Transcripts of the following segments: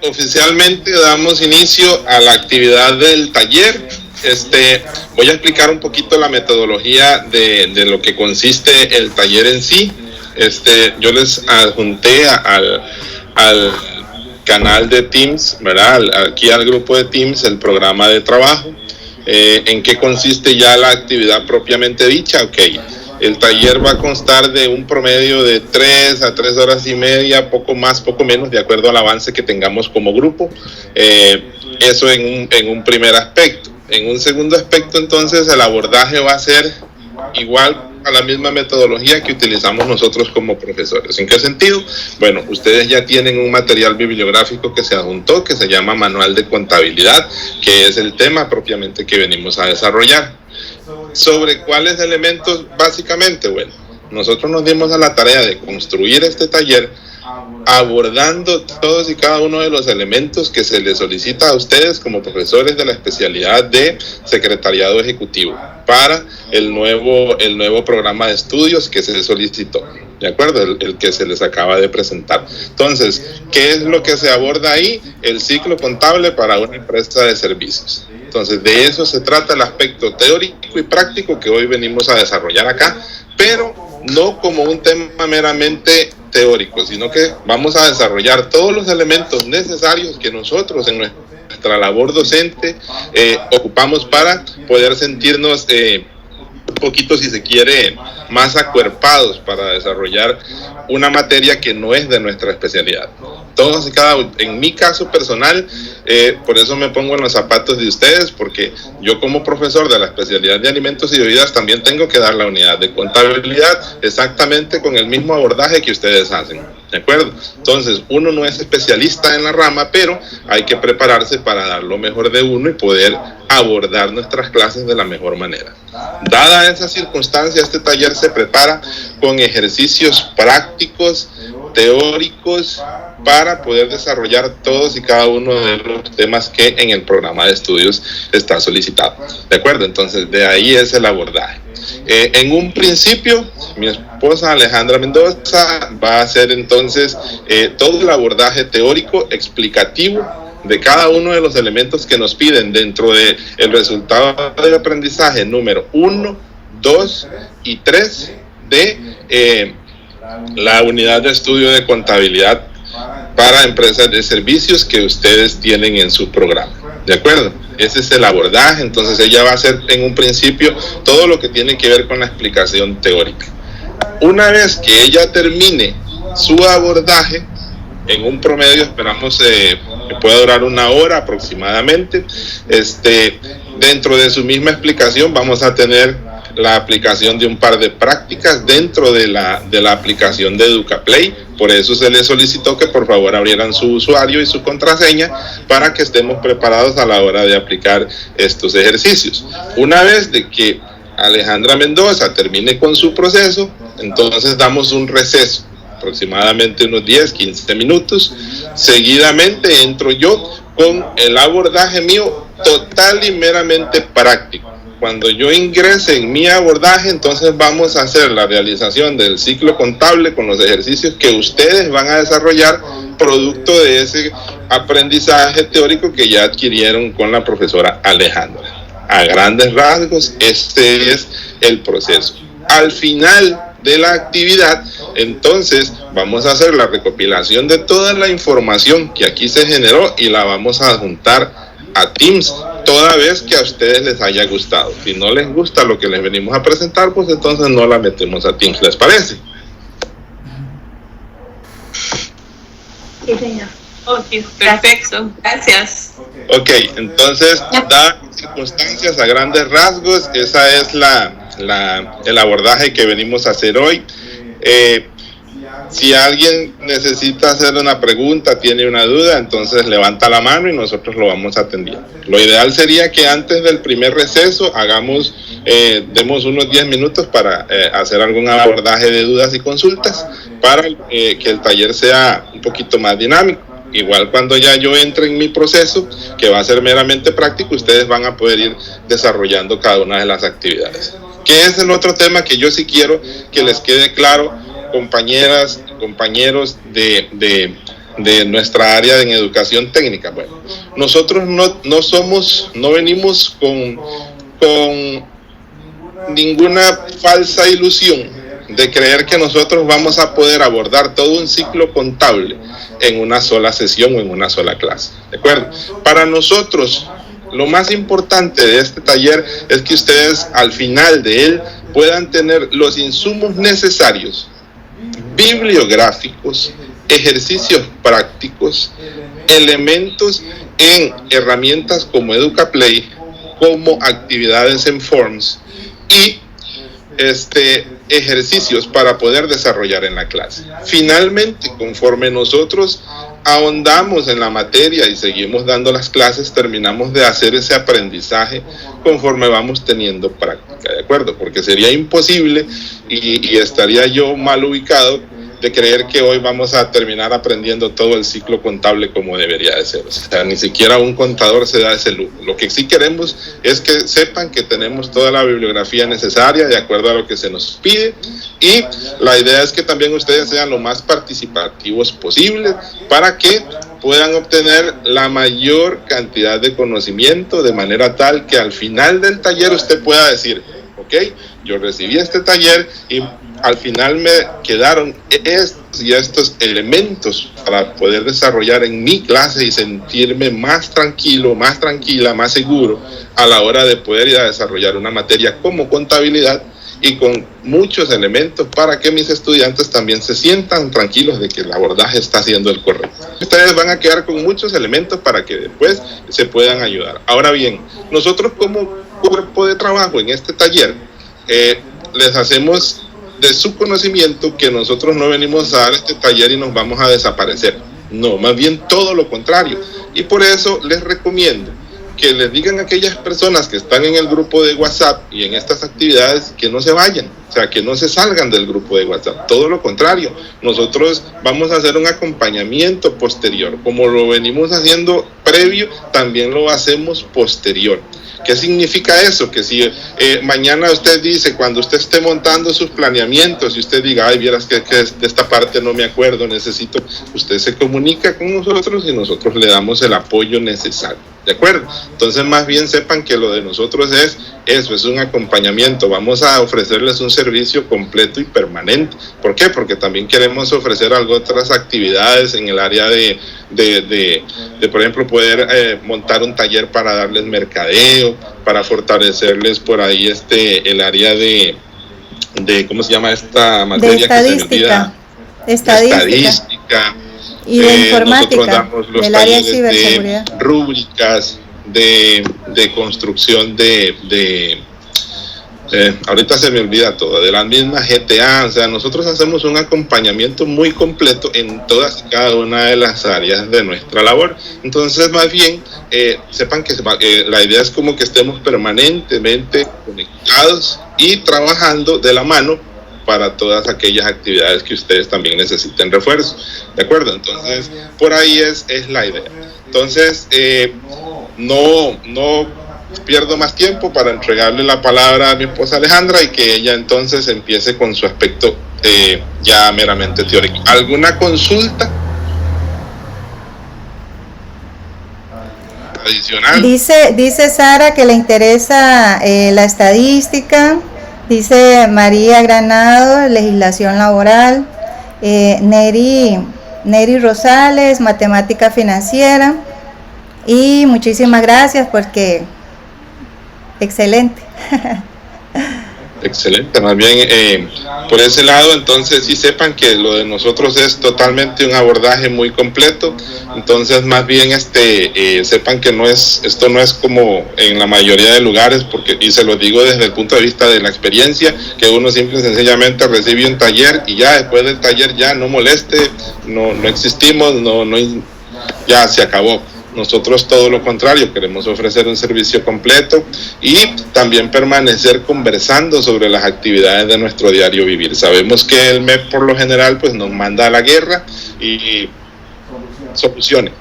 Oficialmente damos inicio a la actividad del taller. Voy a explicar un poquito la metodología de lo que consiste el taller en sí. Yo les adjunté al canal de Teams, ¿verdad? Aquí al grupo de Teams, el programa de trabajo. ¿En qué consiste ya la actividad propiamente dicha? Ok. El taller va a constar de un promedio de 3 a 3 horas y media, poco más, poco menos, de acuerdo al avance que tengamos como grupo. Eso en un primer aspecto. En un segundo aspecto, entonces, el abordaje va a ser igual a la misma metodología que utilizamos nosotros como profesores. ¿En qué sentido? Bueno, ustedes ya tienen un material bibliográfico que se adjuntó, que se llama Manual de Contabilidad, que es el tema propiamente que venimos a desarrollar. ¿Sobre cuáles elementos básicamente? Bueno, nosotros nos dimos a la tarea de construir este taller abordando todos y cada uno de los elementos que se les solicita a ustedes como profesores de la especialidad de Secretariado Ejecutivo para el nuevo programa de estudios que se solicitó, ¿de acuerdo? El que se les acaba de presentar. Entonces, ¿qué es lo que se aborda ahí? El ciclo contable para una empresa de servicios. Entonces, de eso se trata el aspecto teórico y práctico que hoy venimos a desarrollar acá, pero no como un tema meramente teórico, sino que vamos a desarrollar todos los elementos necesarios que nosotros en nuestra labor docente ocupamos para poder sentirnos un poquito, si se quiere, más acuerpados para desarrollar una materia que no es de nuestra especialidad. Todos y cada uno, en mi caso personal, por eso me pongo en los zapatos de ustedes, porque yo como profesor de la especialidad de alimentos y bebidas también tengo que dar la unidad de contabilidad exactamente con el mismo abordaje que ustedes hacen, ¿de acuerdo? Entonces, uno no es especialista en la rama, pero hay que prepararse para dar lo mejor de uno y poder abordar nuestras clases de la mejor manera. Dada esa circunstancia, este taller se prepara con ejercicios prácticos, teóricos, para poder desarrollar todos y cada uno de los temas que en el programa de estudios está solicitado. ¿De acuerdo? Entonces, de ahí es el abordaje. En un principio, mi esposa Alejandra Mendoza va a hacer entonces todo el abordaje teórico explicativo de cada uno de los elementos que nos piden dentro del resultado del aprendizaje número 1, 2 y 3 de la unidad de estudio de contabilidad para empresas de servicios que ustedes tienen en su programa. ¿De acuerdo? Ese es el abordaje. Entonces ella va a hacer en un principio todo lo que tiene que ver con la explicación teórica. Una vez que ella termine su abordaje, en un promedio esperamos que pueda durar 1 hora aproximadamente, dentro de su misma explicación vamos a tener la aplicación de un par de prácticas dentro de la aplicación de EducaPlay. Por eso se les solicitó que por favor abrieran su usuario y su contraseña para que estemos preparados a la hora de aplicar estos ejercicios. Una vez de que Alejandra Mendoza termine con su proceso, entonces damos un receso, aproximadamente unos 10-15 minutos. Seguidamente entro yo con el abordaje mío total y meramente práctico. Cuando yo ingrese en mi abordaje, entonces vamos a hacer la realización del ciclo contable con los ejercicios que ustedes van a desarrollar producto de ese aprendizaje teórico que ya adquirieron con la profesora Alejandra. A grandes rasgos, este es el proceso. Al final de la actividad, entonces vamos a hacer la recopilación de toda la información que aquí se generó y la vamos a adjuntar a Teams, toda vez que a ustedes les haya gustado. Si no les gusta lo que les venimos a presentar, pues entonces no la metemos a Teams, ¿les parece? Sí, señor. Ok, perfecto, gracias. Ok, entonces, dadas las circunstancias a grandes rasgos, esa es el abordaje que venimos a hacer hoy. Si alguien necesita hacer una pregunta, tiene una duda, entonces levanta la mano y nosotros lo vamos atendiendo. Lo ideal sería que antes del primer receso demos unos 10 minutos para hacer algún abordaje de dudas y consultas para que el taller sea un poquito más dinámico. Igual cuando ya yo entre en mi proceso, que va a ser meramente práctico, ustedes van a poder ir desarrollando cada una de las actividades. ¿Qué es el otro tema que yo sí quiero que les quede claro, compañeras, compañeros de de nuestra área en educación técnica. Bueno, nosotros no venimos con ninguna falsa ilusión de creer que nosotros vamos a poder abordar todo un ciclo contable en una sola sesión o en una sola clase, ¿de acuerdo? Para nosotros, lo más importante de este taller es que ustedes al final de él puedan tener los insumos necesarios, bibliográficos, ejercicios prácticos, elementos en herramientas como EducaPlay, como actividades en Forms y ejercicios para poder desarrollar en la clase. Finalmente, conforme nosotros ahondamos en la materia y seguimos dando las clases, terminamos de hacer ese aprendizaje conforme vamos teniendo práctica, ¿de acuerdo? Porque sería imposible y estaría yo mal ubicado de creer que hoy vamos a terminar aprendiendo todo el ciclo contable como debería de ser. O sea, ni siquiera un contador se da ese lujo. Lo que sí queremos es que sepan que tenemos toda la bibliografía necesaria de acuerdo a lo que se nos pide, y la idea es que también ustedes sean lo más participativos posible para que puedan obtener la mayor cantidad de conocimiento de manera tal que al final del taller usted pueda decir, ok, yo recibí este taller y al final me quedaron estos y estos elementos para poder desarrollar en mi clase y sentirme más tranquilo, más tranquila, más seguro a la hora de poder ir a desarrollar una materia como contabilidad y con muchos elementos para que mis estudiantes también se sientan tranquilos de que el abordaje está siendo el correcto. Ustedes van a quedar con muchos elementos para que después se puedan ayudar. Ahora bien, nosotros como cuerpo de trabajo en este taller les hacemos de su conocimiento que nosotros no venimos a dar este taller y nos vamos a desaparecer. No, más bien todo lo contrario. Y por eso les recomiendo que les digan a aquellas personas que están en el grupo de WhatsApp y en estas actividades que no se vayan, o sea, que no se salgan del grupo de WhatsApp. Todo lo contrario, nosotros vamos a hacer un acompañamiento posterior. Como lo venimos haciendo previo, también lo hacemos posterior. ¿Qué significa eso? Que si mañana usted dice, cuando usted esté montando sus planeamientos y usted diga, ay, vieras que de esta parte no me acuerdo, necesito, usted se comunica con nosotros y nosotros le damos el apoyo necesario, ¿de acuerdo? Entonces más bien sepan que lo de nosotros es eso, es un acompañamiento. Vamos a ofrecerles un servicio completo y permanente. ¿Por qué? Porque también queremos ofrecer otras actividades en el área de por ejemplo, poder montar un taller para darles mercadeo, para fortalecerles por ahí el área de ¿cómo se llama esta materia? De estadística. Y de informática, nosotros damos los del área de talleres ciberseguridad, de rúbricas, de construcción ahorita se me olvida todo, de la misma GTA. O sea, nosotros hacemos un acompañamiento muy completo en todas y cada una de las áreas de nuestra labor. Entonces, más bien, sepan que la idea es como que estemos permanentemente conectados y trabajando de la mano para todas aquellas actividades que ustedes también necesiten refuerzo, ¿de acuerdo? Entonces, por ahí es la idea. Entonces, no pierdo más tiempo para entregarle la palabra a mi esposa Alejandra y que ella entonces empiece con su aspecto ya meramente teórico. ¿Alguna consulta adicional? Dice Sara que le interesa la estadística. Dice María Granado, legislación laboral. Neri Rosales, matemática financiera. Y muchísimas gracias porque excelente. Excelente, más bien por ese lado, entonces sí sepan que lo de nosotros es totalmente un abordaje muy completo. Entonces más bien sepan que esto no es como en la mayoría de lugares, porque, y se lo digo desde el punto de vista de la experiencia, que uno simple y sencillamente recibe un taller y ya después del taller ya no moleste, no existimos, ya se acabó. Nosotros todo lo contrario, queremos ofrecer un servicio completo y también permanecer conversando sobre las actividades de nuestro diario vivir. Sabemos que el MEP por lo general pues nos manda a la guerra y soluciones,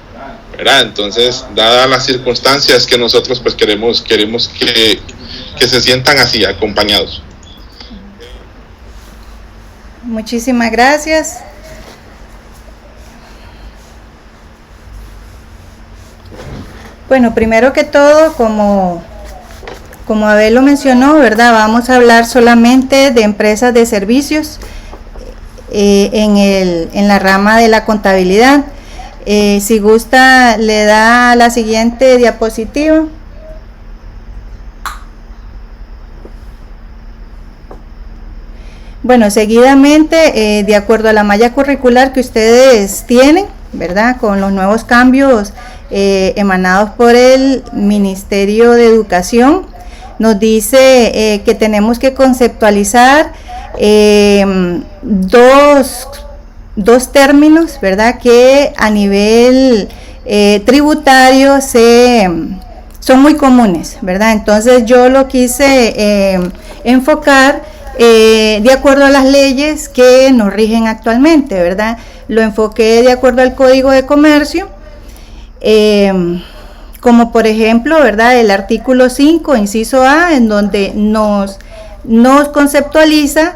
¿verdad? Entonces, dadas las circunstancias que nosotros pues queremos que se sientan así, acompañados. Muchísimas gracias. Bueno, primero que todo, como Abel lo mencionó, ¿verdad? Vamos a hablar solamente de empresas de servicios en la rama de la contabilidad. Si gusta, le da la siguiente diapositiva. Bueno, seguidamente, de acuerdo a la malla curricular que ustedes tienen, ¿verdad? Con los nuevos cambios emanados por el Ministerio de Educación, nos dice que tenemos que conceptualizar dos términos, ¿verdad? Que a nivel tributario son muy comunes, ¿verdad? Entonces yo lo quise enfocar de acuerdo a las leyes que nos rigen actualmente, ¿verdad? Lo enfoqué de acuerdo al Código de Comercio, como por ejemplo, ¿verdad? El artículo 5, inciso A, en donde nos conceptualiza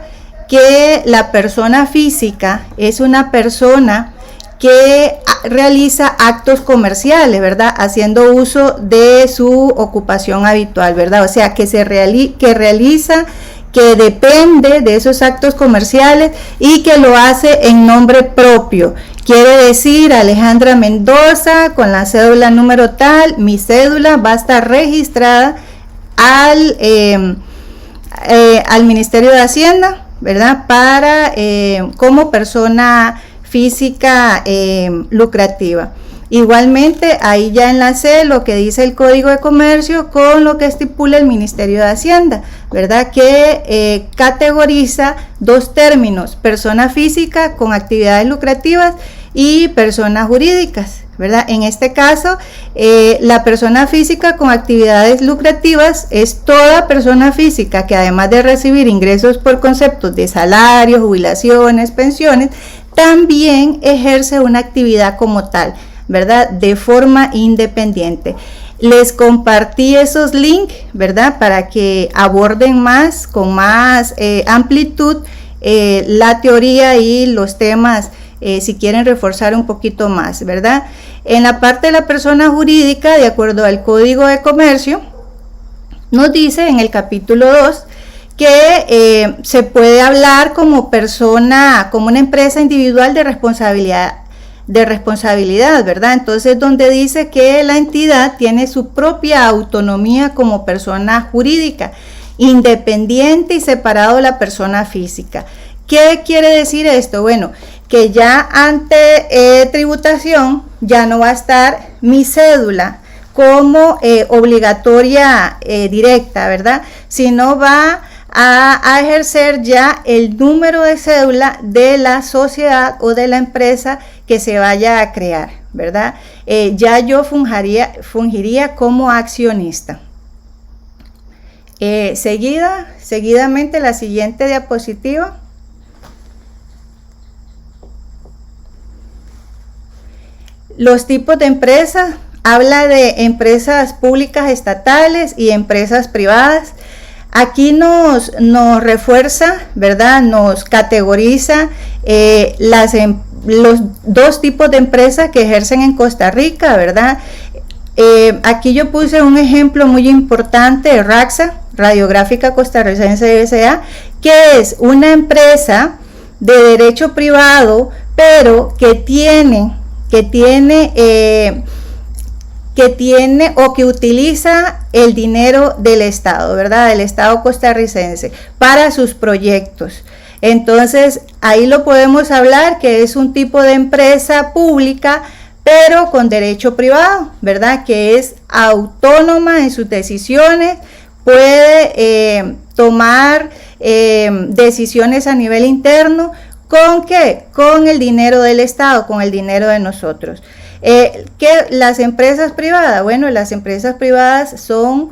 que la persona física es una persona que realiza actos comerciales, ¿verdad? Haciendo uso de su ocupación habitual, ¿verdad? O sea, que depende de esos actos comerciales y que lo hace en nombre propio. Quiere decir, Alejandra Mendoza, con la cédula número tal, mi cédula va a estar registrada al Ministerio de Hacienda, ¿verdad? Como persona física lucrativa. Igualmente, ahí ya enlacé lo que dice el Código de Comercio con lo que estipula el Ministerio de Hacienda, ¿verdad? Que categoriza dos términos: persona física con actividades lucrativas y personas jurídicas, ¿verdad? En este caso, la persona física con actividades lucrativas es toda persona física que, además de recibir ingresos por conceptos de salarios, jubilaciones, pensiones, también ejerce una actividad como tal, ¿verdad? De forma independiente. Les compartí esos links, ¿verdad? Para que aborden con más amplitud la teoría y los temas, si quieren reforzar un poquito más, ¿verdad? En la parte de la persona jurídica, de acuerdo al Código de Comercio, nos dice en el capítulo 2 que se puede hablar como una empresa individual de responsabilidad, ¿verdad? Entonces, donde dice que la entidad tiene su propia autonomía como persona jurídica, independiente y separado de la persona física. ¿Qué quiere decir esto? Bueno, que ya ante tributación ya no va a estar mi cédula como obligatoria directa, ¿verdad? Sino va a ejercer ya el número de cédula de la sociedad o de la empresa que se vaya a crear, ¿verdad? Ya yo fungiría como accionista. Seguidamente la siguiente diapositiva. Los tipos de empresas, habla de empresas públicas estatales y empresas privadas. Aquí nos refuerza, ¿verdad? Nos categoriza los dos tipos de empresas que ejercen en Costa Rica, ¿verdad? Aquí yo puse un ejemplo muy importante, RACSA, Radiográfica Costarricense S.A., que es una empresa de derecho privado, pero que tiene o que utiliza el dinero del Estado, ¿verdad? Del Estado costarricense para sus proyectos. Entonces, ahí lo podemos hablar que es un tipo de empresa pública, pero con derecho privado, ¿verdad? Que es autónoma en sus decisiones, puede tomar decisiones a nivel interno. ¿Con qué? Con el dinero del Estado, con el dinero de nosotros. ¿Qué las empresas privadas? Bueno, las empresas privadas son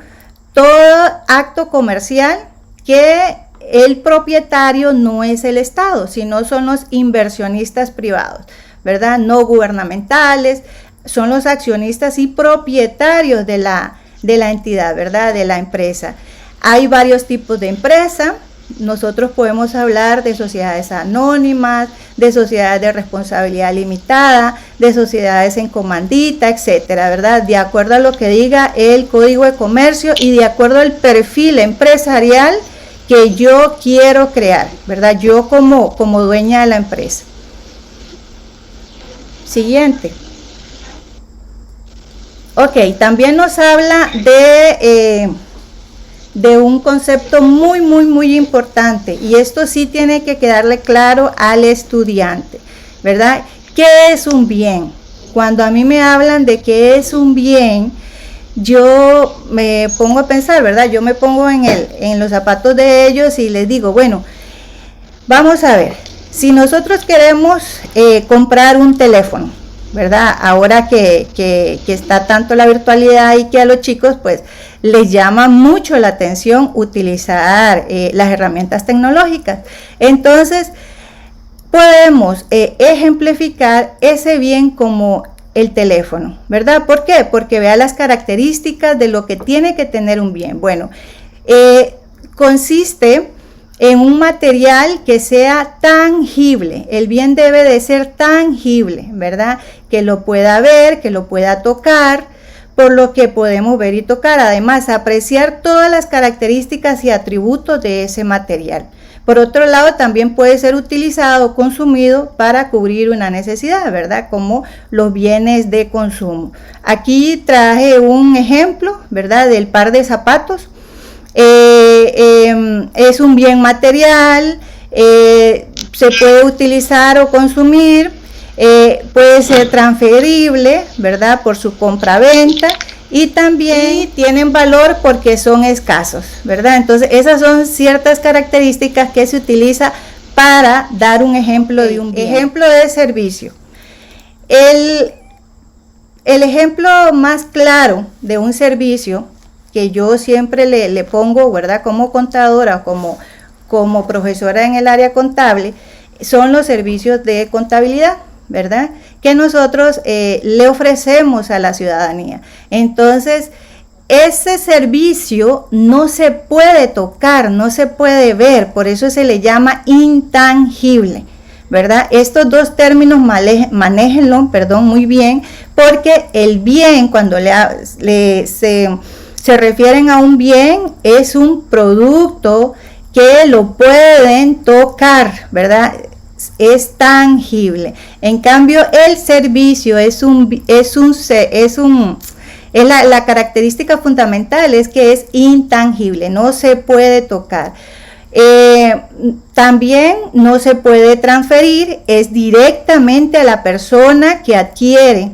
todo acto comercial que el propietario no es el Estado, sino son los inversionistas privados, ¿verdad? No gubernamentales, son los accionistas y propietarios de la entidad, ¿verdad? De la empresa. Hay varios tipos de empresa, nosotros podemos hablar de sociedades anónimas, de sociedades de responsabilidad limitada, de sociedades en comandita, etcétera, ¿verdad? De acuerdo a lo que diga el Código de Comercio y de acuerdo al perfil empresarial que yo quiero crear, ¿verdad? Yo como dueña de la empresa. Siguiente. Ok, también nos habla de un concepto muy importante, y esto sí tiene que quedarle claro al estudiante, ¿verdad? ¿Qué es un bien? Cuando a mí me hablan de qué es un bien, yo me pongo a pensar, ¿verdad? Yo me pongo en los zapatos de ellos y les digo, bueno, vamos a ver, si nosotros queremos comprar un teléfono, ¿verdad? Ahora que está tanto la virtualidad y que a los chicos pues les llama mucho la atención utilizar las herramientas tecnológicas. Entonces podemos ejemplificar ese bien como el teléfono, ¿verdad? ¿Por qué? Porque vea las características de lo que tiene que tener un bien. Bueno, consiste en un material que sea tangible. El bien debe de ser tangible, ¿verdad? Que lo pueda ver, que lo pueda tocar, por lo que podemos ver y tocar. Además, apreciar todas las características y atributos de ese material. Por otro lado, también puede ser utilizado o consumido para cubrir una necesidad, ¿verdad? Como los bienes de consumo. Aquí traje un ejemplo, ¿verdad? Del par de zapatos. Es un bien material, se puede utilizar o consumir, puede ser transferible, ¿verdad? Por su compra-venta, y también tienen valor porque son escasos, ¿verdad? Entonces esas son ciertas características que se utiliza para dar un ejemplo de un bien. Ejemplo de servicio. El ejemplo más claro de un servicio que yo siempre le pongo, ¿verdad? Como contadora, como profesora en el área contable, son los servicios de contabilidad, ¿verdad? Que nosotros le ofrecemos a la ciudadanía. Entonces, ese servicio no se puede tocar, no se puede ver, por eso se le llama intangible, ¿verdad? Estos dos términos manéjenlo, muy bien, porque el bien, cuando se refieren a un bien, es un producto que lo pueden tocar, ¿verdad? Es tangible. En cambio, el servicio la característica fundamental es que es intangible, no se puede tocar. También no se puede transferir, es directamente a la persona que adquiere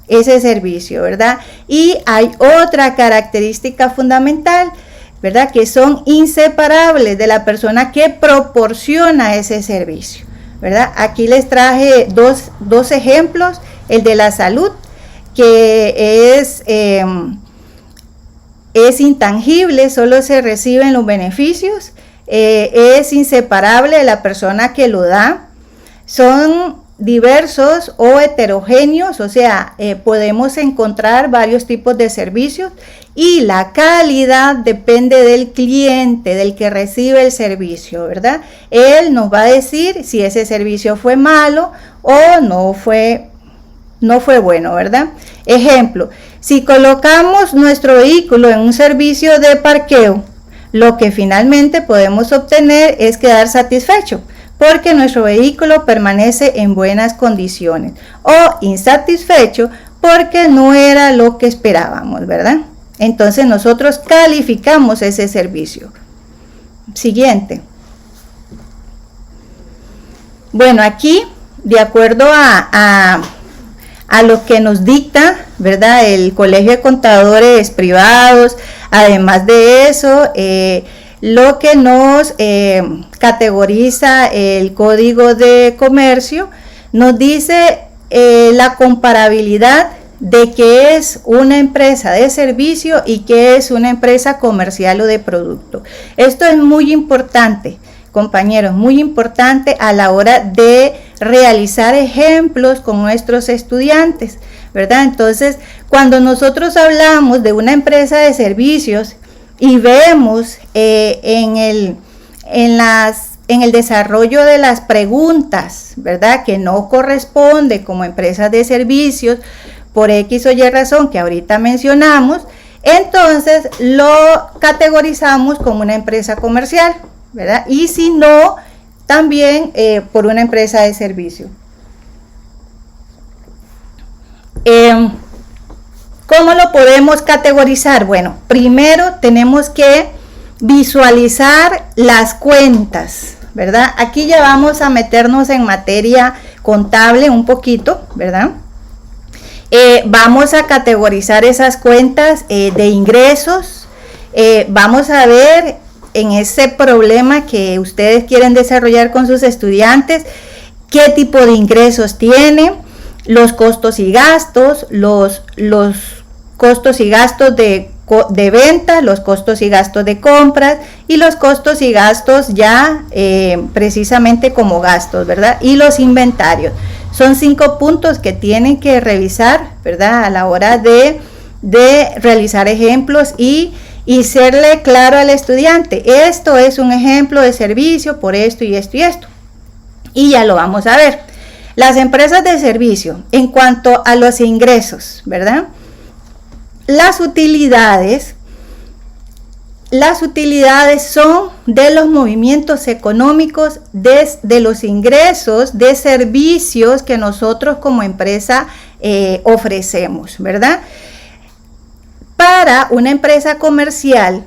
ese servicio, ¿verdad? Y hay otra característica fundamental, ¿verdad? Que son inseparables de la persona que proporciona ese servicio, ¿verdad? Aquí les traje dos ejemplos, el de la salud, que es intangible, solo se reciben los beneficios, es inseparable de la persona que lo da, son diversos o heterogéneos, o sea, podemos encontrar varios tipos de servicios, y la calidad depende del cliente, del que recibe el servicio, ¿verdad? Él nos va a decir si ese servicio fue malo o no fue bueno, ¿verdad? Ejemplo, si colocamos nuestro vehículo en un servicio de parqueo, lo que finalmente podemos obtener es quedar satisfecho, porque nuestro vehículo permanece en buenas condiciones, o insatisfecho porque no era lo que esperábamos, ¿verdad? Entonces nosotros calificamos ese servicio. Siguiente. Bueno, aquí, de acuerdo a lo que nos dicta, ¿verdad?, el Colegio de Contadores Privados, además de eso, lo que nos categoriza el Código de Comercio, nos dice la comparabilidad de qué es una empresa de servicio y qué es una empresa comercial o de producto. Esto es muy importante, compañeros, muy importante a la hora de realizar ejemplos con nuestros estudiantes, ¿verdad? Entonces, cuando nosotros hablamos de una empresa de servicios y vemos en en el desarrollo de las preguntas, ¿verdad? Que no corresponde como empresas de servicios por X o Y razón que ahorita mencionamos, entonces lo categorizamos como una empresa comercial, ¿verdad? Y si no, también por una empresa de servicio. ¿Cómo lo podemos categorizar? Bueno, primero tenemos que visualizar las cuentas, ¿verdad? Aquí ya vamos a meternos en materia contable un poquito, ¿verdad? Vamos a categorizar esas cuentas de ingresos. Vamos a ver en ese problema que ustedes quieren desarrollar con sus estudiantes, qué tipo de ingresos tiene, los costos y gastos, los costos y gastos de ventas, los costos y gastos de compras y los costos y gastos ya precisamente como gastos, ¿verdad? Y los inventarios. Son 5 puntos que tienen que revisar, ¿verdad? A la hora de realizar ejemplos y serle claro al estudiante. Esto es un ejemplo de servicio por esto y esto y esto. Y ya lo vamos a ver. Las empresas de servicio, en cuanto a los ingresos, ¿verdad? Las utilidades son de los movimientos económicos de los ingresos de servicios que nosotros como empresa ofrecemos, ¿verdad? Para una empresa comercial,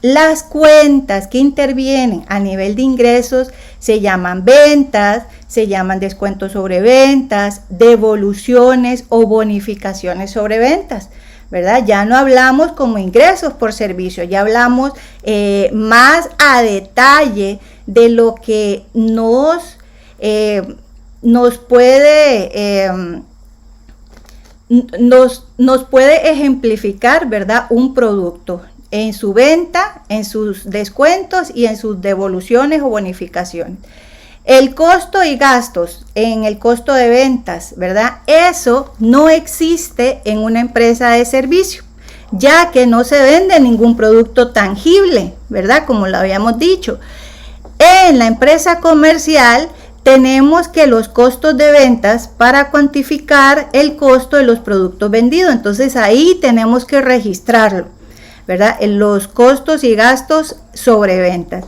las cuentas que intervienen a nivel de ingresos se llaman ventas, se llaman descuentos sobre ventas, devoluciones o bonificaciones sobre ventas, ¿verdad? Ya no hablamos como ingresos por servicio, ya hablamos más a detalle de lo que nos puede ejemplificar, ¿verdad? Un producto en su venta, en sus descuentos y en sus devoluciones o bonificaciones. El costo y gastos en el costo de ventas, ¿verdad? Eso no existe en una empresa de servicio, ya que no se vende ningún producto tangible, ¿verdad? Como lo habíamos dicho. En la empresa comercial tenemos que los costos de ventas para cuantificar el costo de los productos vendidos. Entonces ahí tenemos que registrarlo, ¿verdad? En los costos y gastos sobre ventas.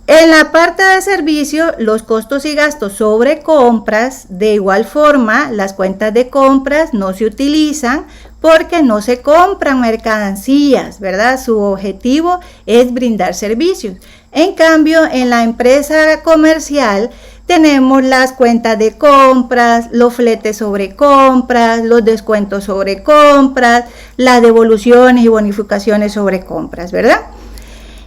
En la parte de servicio, los costos y gastos sobre compras, de igual forma, las cuentas de compras no se utilizan porque no se compran mercancías, ¿verdad? Su objetivo es brindar servicios. En cambio, en la empresa comercial tenemos las cuentas de compras, los fletes sobre compras, los descuentos sobre compras, las devoluciones y bonificaciones sobre compras, ¿verdad?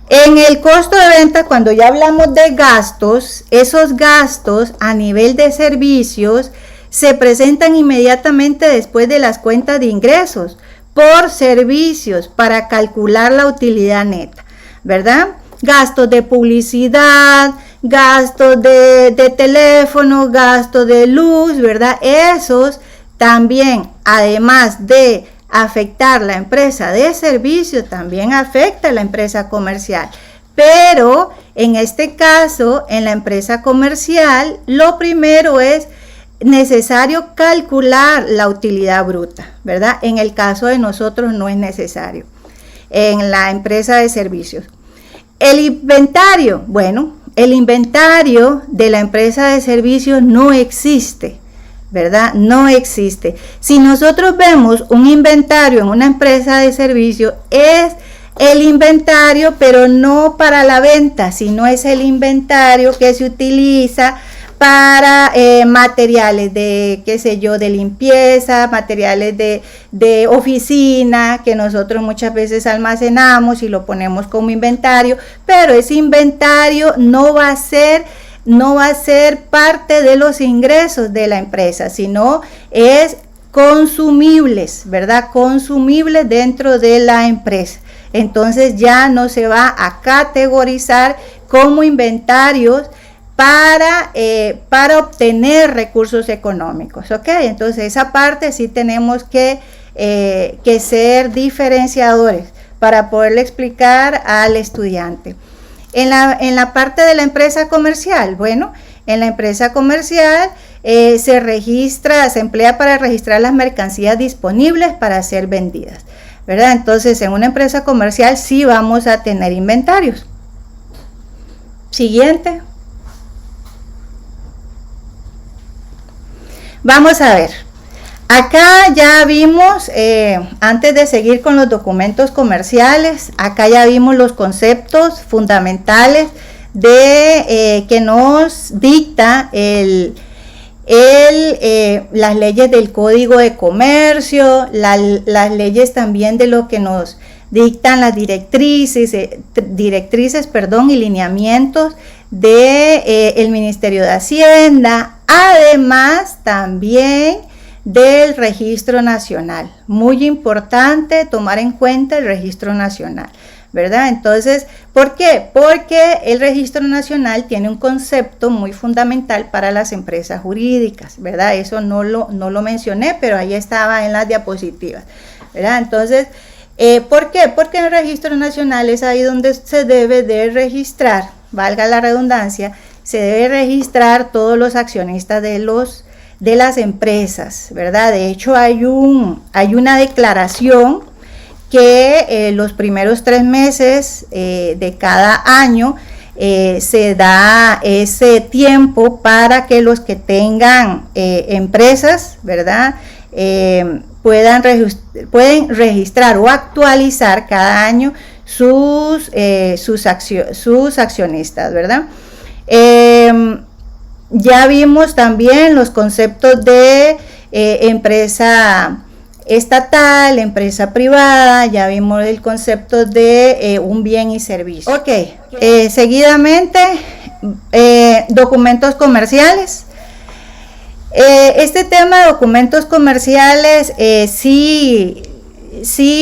En el costo de venta, cuando ya hablamos de gastos, esos gastos a nivel de servicios se presentan inmediatamente después de las cuentas de ingresos por servicios para calcular la utilidad neta, ¿verdad? Gastos de publicidad, gastos de teléfono, gastos de luz, ¿verdad? Esos también, además de afectar la empresa de servicio, también afecta a la empresa comercial. Pero en este caso, en la empresa comercial, lo primero es necesario calcular la utilidad bruta, ¿verdad? En el caso de nosotros no es necesario. En la empresa de servicios. El inventario, bueno, el inventario de la empresa de servicios no existe, ¿verdad? No existe. Si nosotros vemos un inventario en una empresa de servicio, es el inventario, pero no para la venta, sino es el inventario que se utiliza para materiales de, qué sé yo, de limpieza, materiales de oficina, que nosotros muchas veces almacenamos y lo ponemos como inventario, pero ese inventario no va a ser parte de los ingresos de la empresa, sino es consumibles, ¿verdad? Consumibles dentro de la empresa. Entonces ya no se va a categorizar como inventarios para obtener recursos económicos, ¿ok? Entonces esa parte sí tenemos que ser diferenciadores para poderle explicar al estudiante. En la parte de la empresa comercial, bueno, en la empresa comercial se emplea para registrar las mercancías disponibles para ser vendidas, ¿verdad? Entonces, en una empresa comercial sí vamos a tener inventarios. Siguiente. Vamos a ver. Acá ya vimos, antes de seguir con los documentos comerciales, acá ya vimos los conceptos fundamentales de que nos dicta las leyes del Código de Comercio, las leyes también de lo que nos dictan las directrices y lineamientos del Ministerio de Hacienda, además también del Registro Nacional. Muy importante tomar en cuenta el Registro Nacional, ¿verdad? Entonces, ¿por qué? Porque el Registro Nacional tiene un concepto muy fundamental para las empresas jurídicas, ¿verdad? Eso no lo mencioné, pero ahí estaba en las diapositivas, ¿verdad? Entonces, ¿por qué? Porque en el Registro Nacional es ahí donde se debe de registrar, valga la redundancia, se debe registrar todos los accionistas de las empresas, ¿verdad? De hecho, hay una declaración que los primeros 3 meses de cada año se da ese tiempo para que los que tengan empresas, ¿verdad? Pueden registrar o actualizar cada año sus accionistas, ¿verdad? Ya vimos también los conceptos de empresa estatal, empresa privada, ya vimos el concepto de un bien y servicio. Ok, seguidamente, documentos comerciales. Este tema de documentos comerciales sí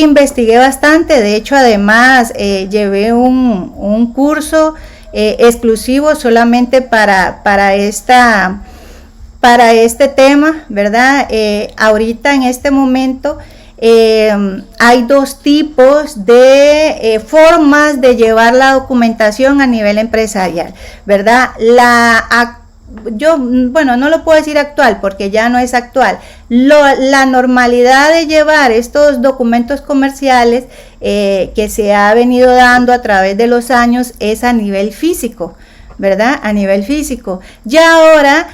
investigué bastante. De hecho, además llevé un curso exclusivo solamente para este tema, ¿verdad? Ahorita en este momento hay 2 tipos de formas de llevar la documentación a nivel empresarial, ¿verdad? No lo puedo decir actual porque ya no es actual. La normalidad de llevar estos documentos comerciales que se ha venido dando a través de los años es a nivel físico, ¿verdad? A nivel físico. Ya ahora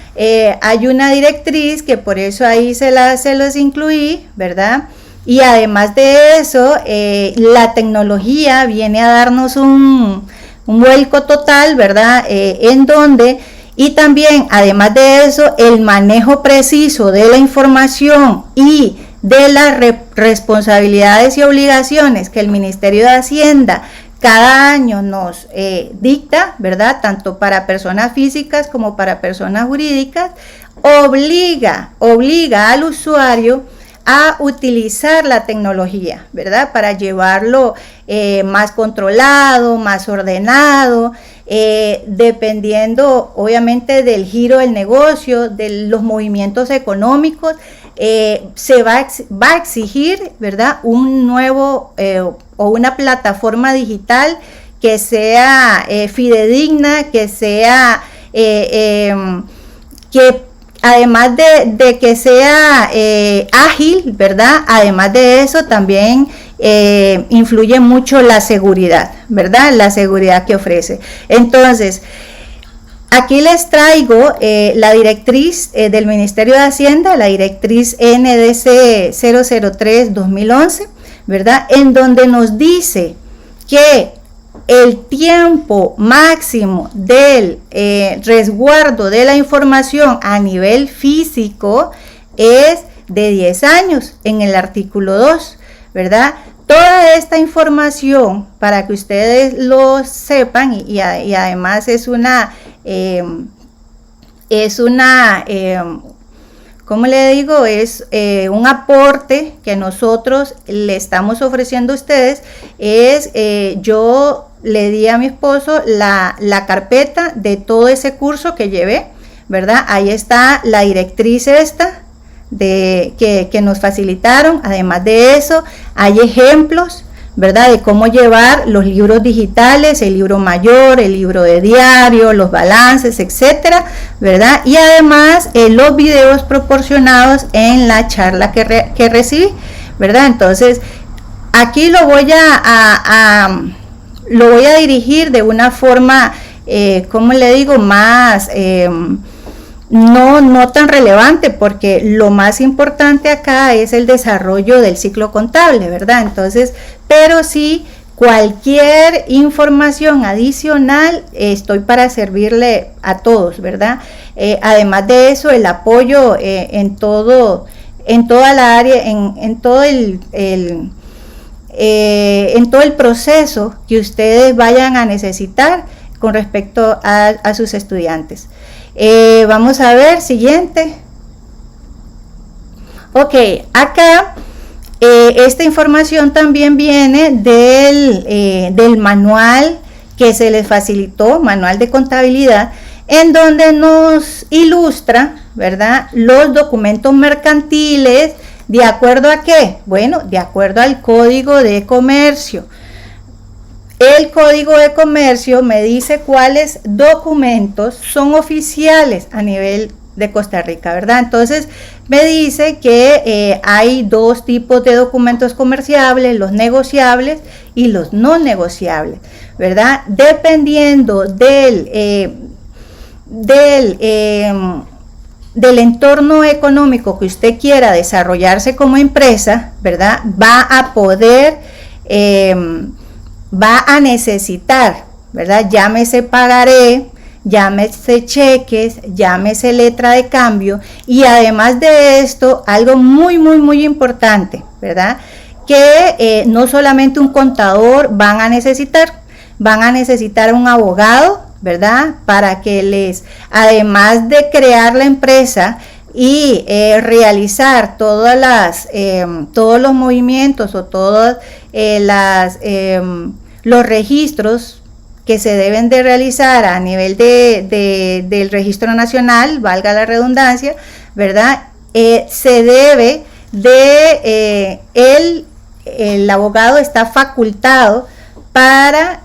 hay una directriz que por eso ahí se los incluí, ¿verdad? Y además de eso, la tecnología viene a darnos un vuelco total, ¿verdad? En donde... Y también, además de eso, el manejo preciso de la información y de las responsabilidades y obligaciones que el Ministerio de Hacienda cada año nos dicta, ¿verdad? Tanto para personas físicas como para personas jurídicas, obliga al usuario a utilizar la tecnología, ¿verdad? Para llevarlo más controlado, más ordenado, dependiendo obviamente del giro del negocio, de los movimientos económicos, se va a exigir, ¿verdad? Un nuevo o una plataforma digital que sea fidedigna, que sea que además de que sea ágil, ¿verdad? Además de eso también influye mucho la seguridad, ¿verdad? La seguridad que ofrece. Entonces, aquí les traigo la directriz del Ministerio de Hacienda, la directriz NDC 003-2011, ¿verdad? En donde nos dice que el tiempo máximo del resguardo de la información a nivel físico es de 10 años en el artículo 2, ¿verdad? Toda esta información, para que ustedes lo sepan, y además es una ¿cómo le digo? Es un aporte que nosotros le estamos ofreciendo a ustedes. Yo le di a mi esposo la carpeta de todo ese curso que llevé, ¿verdad? Ahí está la directriz esta que nos facilitaron. Además de eso, hay ejemplos, ¿verdad? De cómo llevar los libros digitales, el libro mayor, el libro de diario, los balances, etcétera, ¿verdad? Y además los videos proporcionados en la charla que recibí, ¿verdad? Entonces, aquí lo voy a dirigir de una forma, ¿cómo le digo? Más, no tan relevante, porque lo más importante acá es el desarrollo del ciclo contable, ¿verdad? Entonces, pero sí, cualquier información adicional, estoy para servirle a todos, ¿verdad? Además de eso, el apoyo en toda la área, en todo el proceso que ustedes vayan a necesitar con respecto a sus estudiantes. Vamos a ver, siguiente. Ok, acá esta información también viene del manual que se les facilitó, manual de contabilidad, en donde nos ilustra, ¿verdad?, los documentos mercantiles. ¿De acuerdo a qué? Bueno, de acuerdo al Código de Comercio. El Código de Comercio me dice cuáles documentos son oficiales a nivel de Costa Rica, ¿verdad? Entonces, me dice que hay dos tipos de documentos comerciables, los negociables y los no negociables, ¿verdad? Dependiendo del entorno económico que usted quiera desarrollarse como empresa, ¿verdad? Va a necesitar, ¿verdad? Llámese pagaré, llámese cheques, llámese letra de cambio, y además de esto, algo muy importante, ¿verdad? Que no solamente un contador van a necesitar un abogado, ¿verdad? Para que además de crear la empresa y realizar todos los movimientos o todos los registros que se deben de realizar a nivel del registro nacional, valga la redundancia, ¿verdad? Se debe de, el abogado está facultado para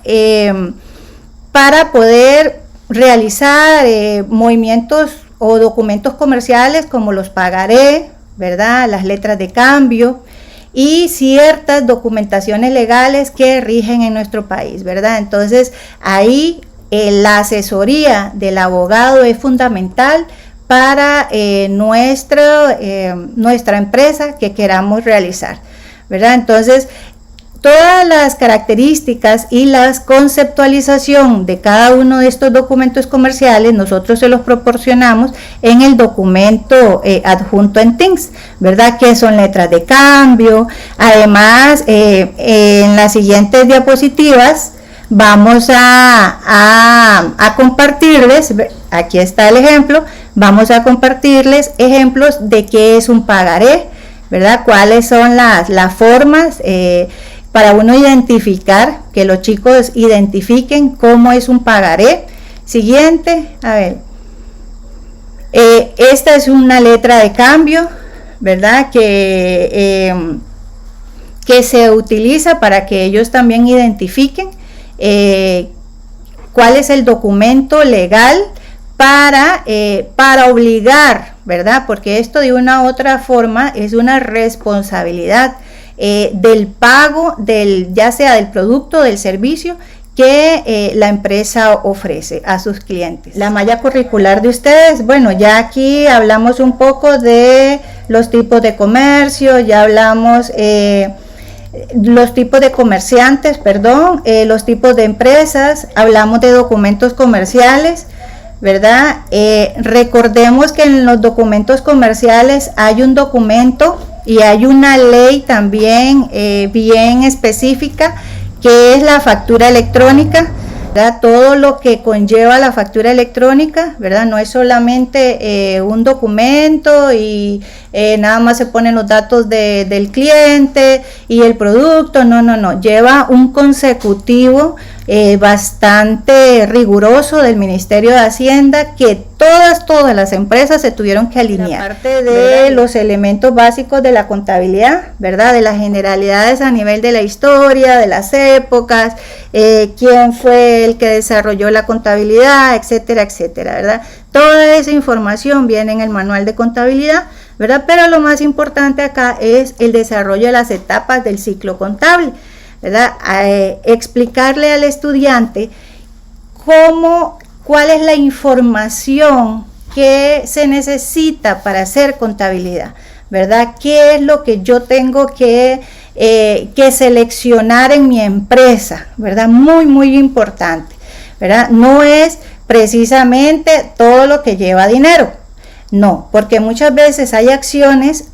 poder realizar movimientos o documentos comerciales como los pagaré, ¿verdad?, las letras de cambio y ciertas documentaciones legales que rigen en nuestro país, ¿verdad? Entonces, ahí la asesoría del abogado es fundamental para nuestra empresa que queramos realizar, ¿verdad? Entonces, todas las características y la conceptualización de cada uno de estos documentos comerciales nosotros se los proporcionamos en el documento adjunto en TINGS, ¿verdad? Que son letras de cambio. Además, en las siguientes diapositivas vamos a compartirles, aquí está el ejemplo, vamos a compartirles ejemplos de qué es un pagaré, ¿verdad? Cuáles son las formas para uno identificar, que los chicos identifiquen cómo es un pagaré. Siguiente, a ver. Esta es una letra de cambio, ¿verdad? Que se utiliza para que ellos también identifiquen cuál es el documento legal para obligar, ¿verdad? Porque esto de una u otra forma es una responsabilidad del pago ya sea del producto o del servicio que la empresa ofrece a sus clientes. La malla curricular de ustedes, bueno, ya aquí hablamos un poco de los tipos de comercio, ya hablamos los tipos de comerciantes, los tipos de empresas, hablamos de documentos comerciales, ¿verdad? Recordemos que en los documentos comerciales hay un documento y hay una ley también bien específica, que es la factura electrónica, ¿verdad? Todo lo que conlleva la factura electrónica, ¿verdad? No es solamente un documento y nada más se ponen los datos del cliente y el producto, no, lleva un consecutivo bastante riguroso del Ministerio de Hacienda, que todas las empresas se tuvieron que alinear. Aparte de los elementos básicos de la contabilidad, ¿verdad? De las generalidades a nivel de la historia, de las épocas, quién fue el que desarrolló la contabilidad, etcétera, etcétera, ¿verdad? Toda esa información viene en el manual de contabilidad, ¿verdad? Pero lo más importante acá es el desarrollo de las etapas del ciclo contable, ¿verdad? Explicarle al estudiante cuál es la información que se necesita para hacer contabilidad, ¿verdad? ¿Qué es lo que yo tengo que seleccionar en mi empresa, ¿verdad? Muy, muy importante, ¿verdad? No es precisamente todo lo que lleva dinero, no, porque muchas veces hay acciones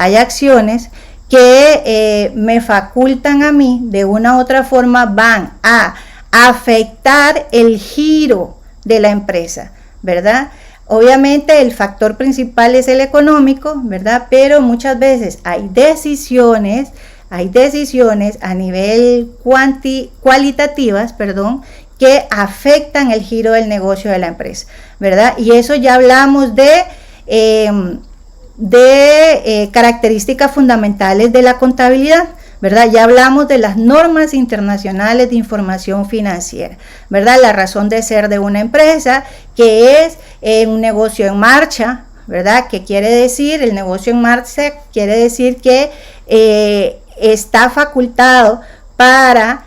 que me facultan a mí, de una u otra forma van a afectar el giro de la empresa, ¿verdad? Obviamente el factor principal es el económico, ¿verdad? Pero muchas veces hay decisiones a nivel cualitativas, que afectan el giro del negocio de la empresa, ¿verdad? Y eso ya hablamos de características fundamentales de la contabilidad, ¿verdad? Ya hablamos de las normas internacionales de información financiera, ¿verdad? La razón de ser de una empresa, que es un negocio en marcha, ¿verdad? ¿Qué quiere decir? El negocio en marcha quiere decir que está facultado para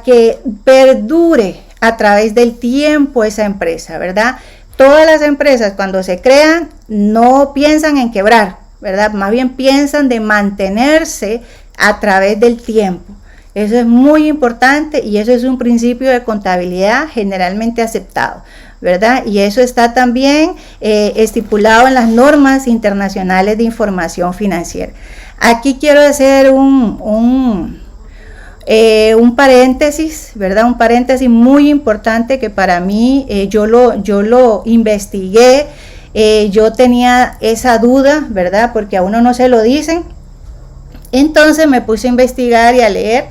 que perdure a través del tiempo esa empresa, ¿verdad? Todas las empresas cuando se crean no piensan en quebrar, ¿verdad? Más bien piensan de mantenerse a través del tiempo. Eso es muy importante y eso es un principio de contabilidad generalmente aceptado, ¿verdad? Y eso está también estipulado en las normas internacionales de información financiera. Aquí quiero hacer un paréntesis, ¿verdad? Un paréntesis muy importante que para mí yo lo investigué, yo tenía esa duda, ¿verdad? Porque a uno no se lo dicen. Entonces me puse a investigar y a leer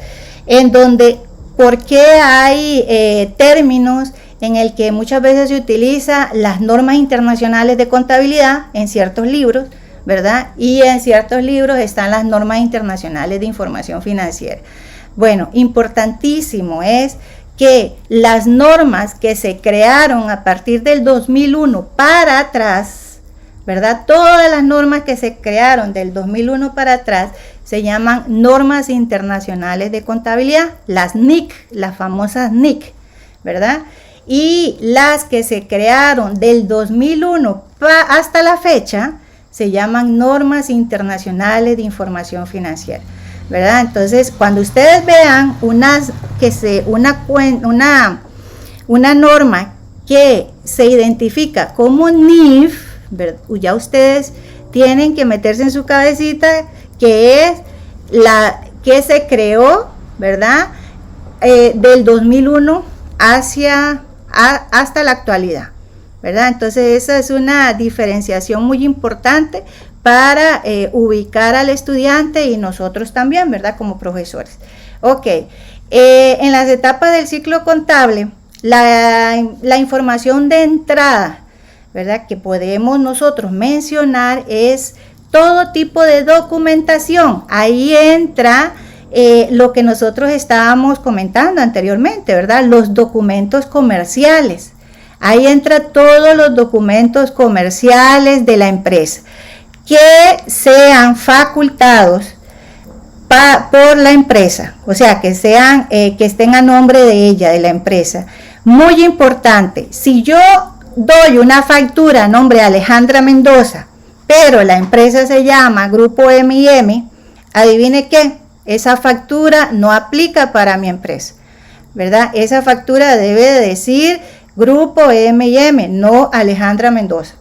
en donde, ¿por qué hay términos en el que muchas veces se utiliza las normas internacionales de contabilidad en ciertos libros, ¿verdad? Y en ciertos libros están las normas internacionales de información financiera. Bueno, importantísimo es que las normas que se crearon a partir del 2001 para atrás, ¿verdad? Todas las normas que se crearon del 2001 para atrás se llaman normas internacionales de contabilidad, las NIC, las famosas NIC, ¿verdad? Y las que se crearon del 2001 hasta la fecha se llaman normas internacionales de información financiera, ¿verdad? Entonces, cuando ustedes vean una norma que se identifica como NIF, ¿verdad? Ya ustedes tienen que meterse en su cabecita que es la que se creó, ¿verdad? Del 2001 hasta la actualidad, ¿verdad? Entonces, esa es una diferenciación muy importante para ubicar al estudiante y nosotros también, ¿verdad? Como profesores. Ok, en las etapas del ciclo contable, la información de entrada, ¿verdad? Que podemos nosotros mencionar es todo tipo de documentación. Ahí entra lo que nosotros estábamos comentando anteriormente, ¿verdad? Los documentos comerciales. Ahí entra todos los documentos comerciales de la empresa que sean facultados por la empresa, o sea, que estén a nombre de ella, de la empresa. Muy importante, si yo doy una factura a nombre de Alejandra Mendoza, pero la empresa se llama Grupo M&M, adivine qué, esa factura no aplica para mi empresa, ¿verdad? Esa factura debe de decir Grupo M&M, no Alejandra Mendoza.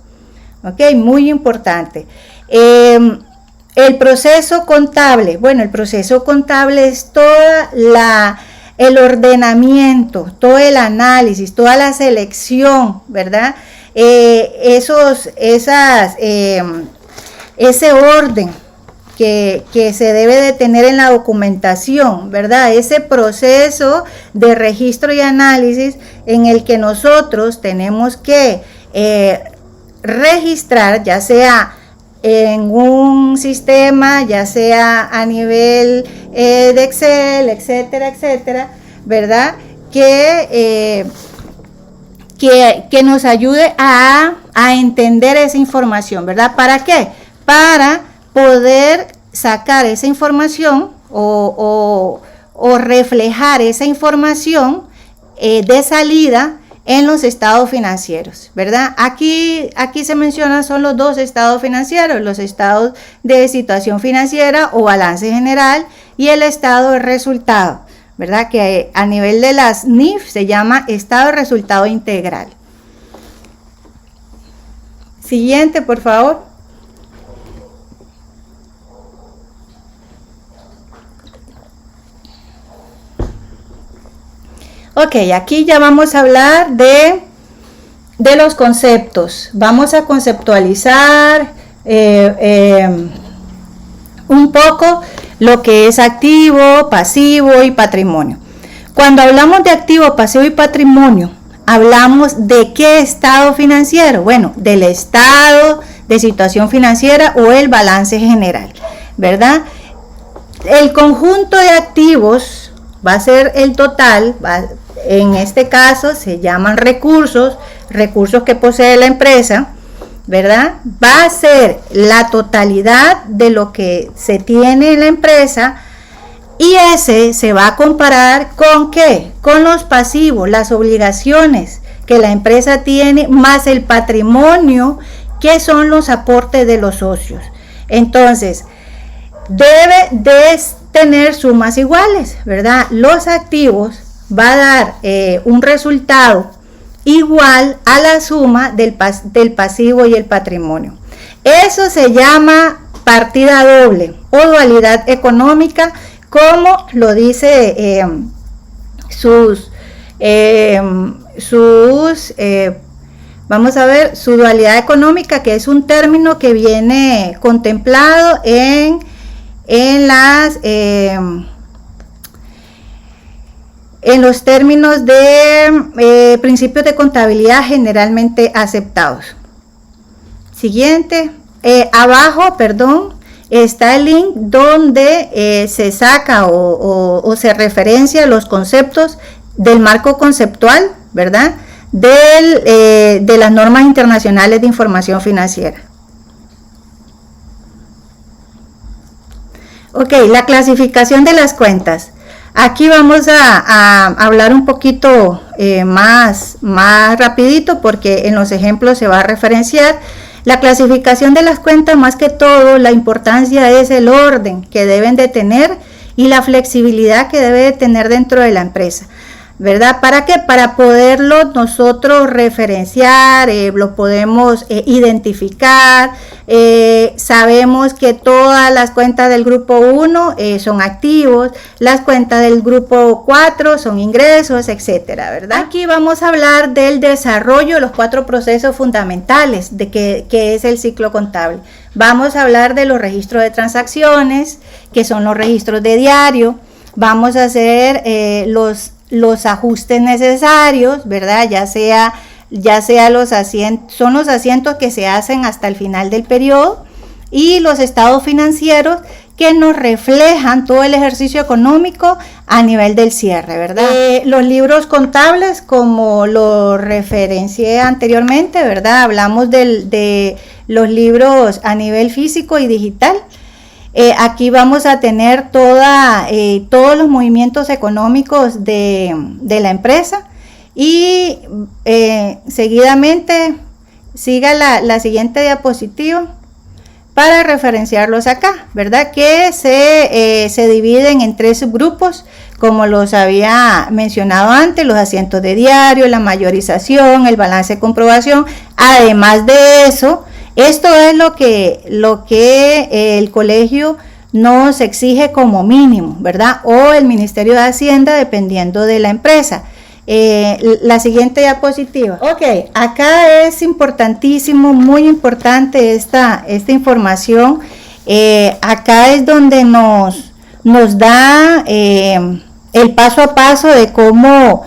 Ok, muy importante. El proceso contable, bueno, el proceso contable es toda el ordenamiento, todo el análisis, toda la selección, ¿verdad? Ese orden que se debe de tener en la documentación, ¿verdad? Ese proceso de registro y análisis en el que nosotros tenemos que registrar, ya sea en un sistema, ya sea a nivel de Excel, etcétera, etcétera, ¿verdad? Que nos ayude a entender esa información, ¿verdad? ¿Para qué? Para poder sacar esa información o reflejar esa información de salida en los estados financieros, ¿verdad? Aquí se mencionan son los dos estados financieros, los estados de situación financiera o balance general y el estado de resultado, ¿verdad? Que a nivel de las NIF se llama estado de resultado integral. Siguiente, por favor. Ok, aquí ya vamos a hablar de los conceptos. Vamos a conceptualizar un poco lo que es activo, pasivo y patrimonio. Cuando hablamos de activo, pasivo y patrimonio, hablamos de qué estado financiero. Bueno, del estado de situación financiera o el balance general, ¿verdad? El conjunto de activos va a ser el total, en este caso se llaman recursos que posee la empresa, ¿verdad? Va a ser la totalidad de lo que se tiene en la empresa y ese se va a comparar con ¿qué? Con los pasivos, las obligaciones que la empresa tiene más el patrimonio que son los aportes de los socios. Entonces, debe de tener sumas iguales, ¿verdad? Los activos va a dar un resultado igual a la suma del pasivo y el patrimonio. Eso se llama partida doble o dualidad económica, como lo dice vamos a ver, su dualidad económica, que es un término que viene contemplado en los términos de principios de contabilidad generalmente aceptados. Siguiente, abajo, está el link donde se saca o se referencia los conceptos del marco conceptual, ¿verdad? De las normas internacionales de información financiera. Ok, la clasificación de las cuentas. Aquí vamos a hablar un poquito más rapidito porque en los ejemplos se va a referenciar. La clasificación de las cuentas, más que todo, la importancia es el orden que deben de tener y la flexibilidad que debe de tener dentro de la empresa, ¿verdad? ¿Para qué? Para poderlo nosotros referenciar, lo podemos identificar. Sabemos que todas las cuentas del grupo 1 son activos, las cuentas del grupo 4 son ingresos, etcétera, ¿verdad? Aquí vamos a hablar del desarrollo de los 4 procesos fundamentales de que es el ciclo contable. Vamos a hablar de los registros de transacciones, que son los registros de diario. Vamos a hacer los ajustes necesarios, ¿verdad? Ya sea son los asientos que se hacen hasta el final del periodo y los estados financieros que nos reflejan todo el ejercicio económico a nivel del cierre, ¿verdad? Los libros contables, como lo referencié anteriormente, ¿verdad? Hablamos de los libros a nivel físico y digital. Aquí vamos a tener todos los movimientos económicos de la empresa y seguidamente siga la siguiente diapositiva para referenciarlos acá, ¿verdad? Que se dividen en 3 subgrupos, como los había mencionado antes: los asientos de diario, la mayorización, el balance de comprobación. Además de eso, esto es lo que el colegio nos exige como mínimo, ¿verdad? O el Ministerio de Hacienda, dependiendo de la empresa. La siguiente diapositiva. Ok, acá es importantísimo, muy importante esta información. Acá es donde nos da el paso a paso de cómo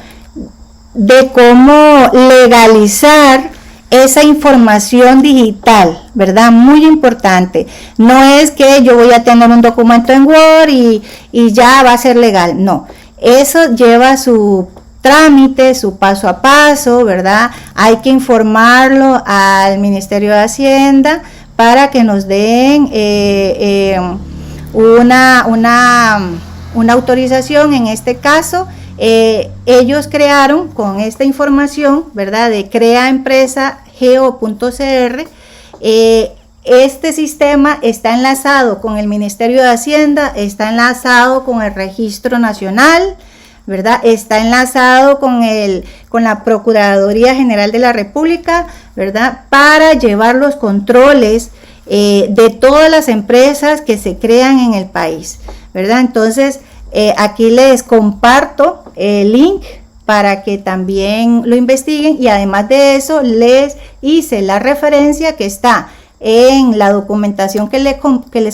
legalizar esa información digital, ¿verdad? Muy importante. No es que yo voy a tener un documento en Word y ya va a ser legal. No, eso lleva su trámite, su paso a paso, ¿verdad? Hay que informarlo al Ministerio de Hacienda para que nos den una autorización. En este caso, ellos crearon con esta información, ¿verdad?, de creaempresa.geo.cr. Este sistema está enlazado con el Ministerio de Hacienda, está enlazado con el Registro Nacional, ¿verdad? Está enlazado con la Procuraduría General de la República, ¿verdad?, para llevar los controles de todas las empresas que se crean en el país, ¿verdad? Entonces, aquí les comparto el link para que también lo investiguen, y además de eso les hice la referencia que está en la documentación que les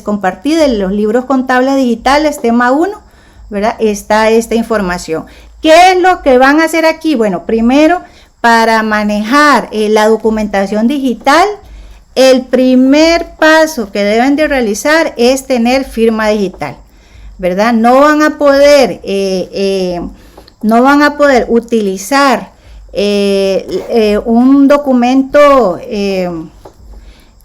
compartí de los libros contables digitales, tema 1, ¿verdad? Está esta información. ¿Qué es lo que van a hacer aquí? Bueno, primero, para manejar la documentación digital, el primer paso que deben de realizar es tener firma digital, ¿verdad? No van a poder utilizar un documento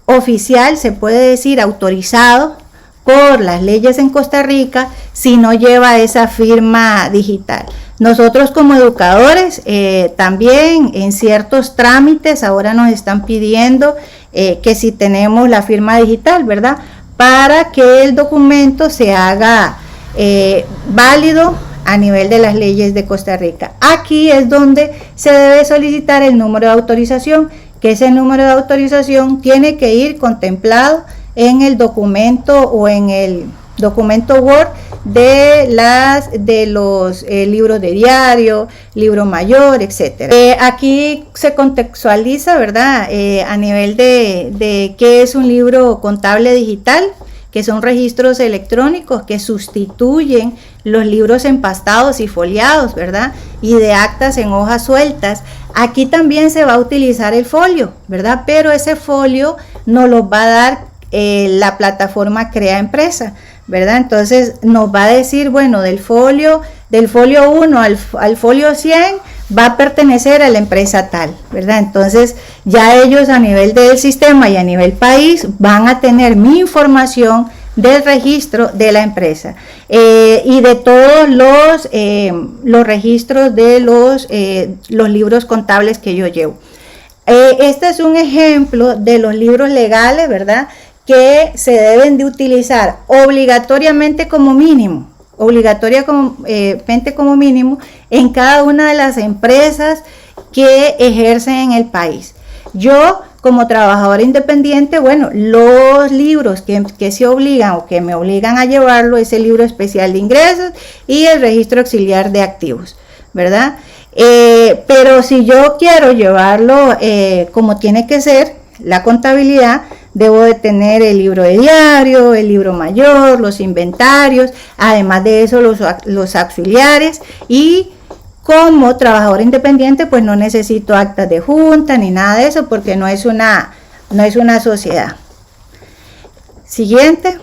oficial, se puede decir autorizado por las leyes en Costa Rica, si no lleva esa firma digital. Nosotros como educadores también en ciertos trámites ahora nos están pidiendo que si tenemos la firma digital, ¿verdad?, para que el documento se haga válido a nivel de las leyes de Costa Rica. Aquí es donde se debe solicitar el número de autorización, que ese número de autorización tiene que ir contemplado en el documento o en el documento Word de los libros de diario, libro mayor, etcétera. Aquí se contextualiza, ¿verdad?, a nivel de qué es un libro contable digital, que son registros electrónicos que sustituyen los libros empastados y foliados, ¿verdad?, y de actas en hojas sueltas. Aquí también se va a utilizar el folio, ¿verdad?, pero ese folio nos lo va a dar la plataforma Crea Empresa, ¿verdad? Entonces nos va a decir, bueno, del folio 1 al folio 100 va a pertenecer a la empresa tal, ¿verdad? Entonces ya ellos a nivel del sistema y a nivel país van a tener mi información del registro de la empresa y de todos los registros de los libros contables que yo llevo. Este es un ejemplo de los libros legales, ¿verdad?, que se deben de utilizar obligatoriamente como mínimo en cada una de las empresas que ejercen en el país. Yo, como trabajadora independiente, bueno, los libros que se obligan o que me obligan a llevarlo es el libro especial de ingresos y el registro auxiliar de activos, ¿verdad? Pero si yo quiero llevarlo como tiene que ser, la contabilidad, debo de tener el libro de diario, el libro mayor, los inventarios, además de eso los auxiliares, y como trabajador independiente pues no necesito actas de junta ni nada de eso porque no es una sociedad. Siguiente.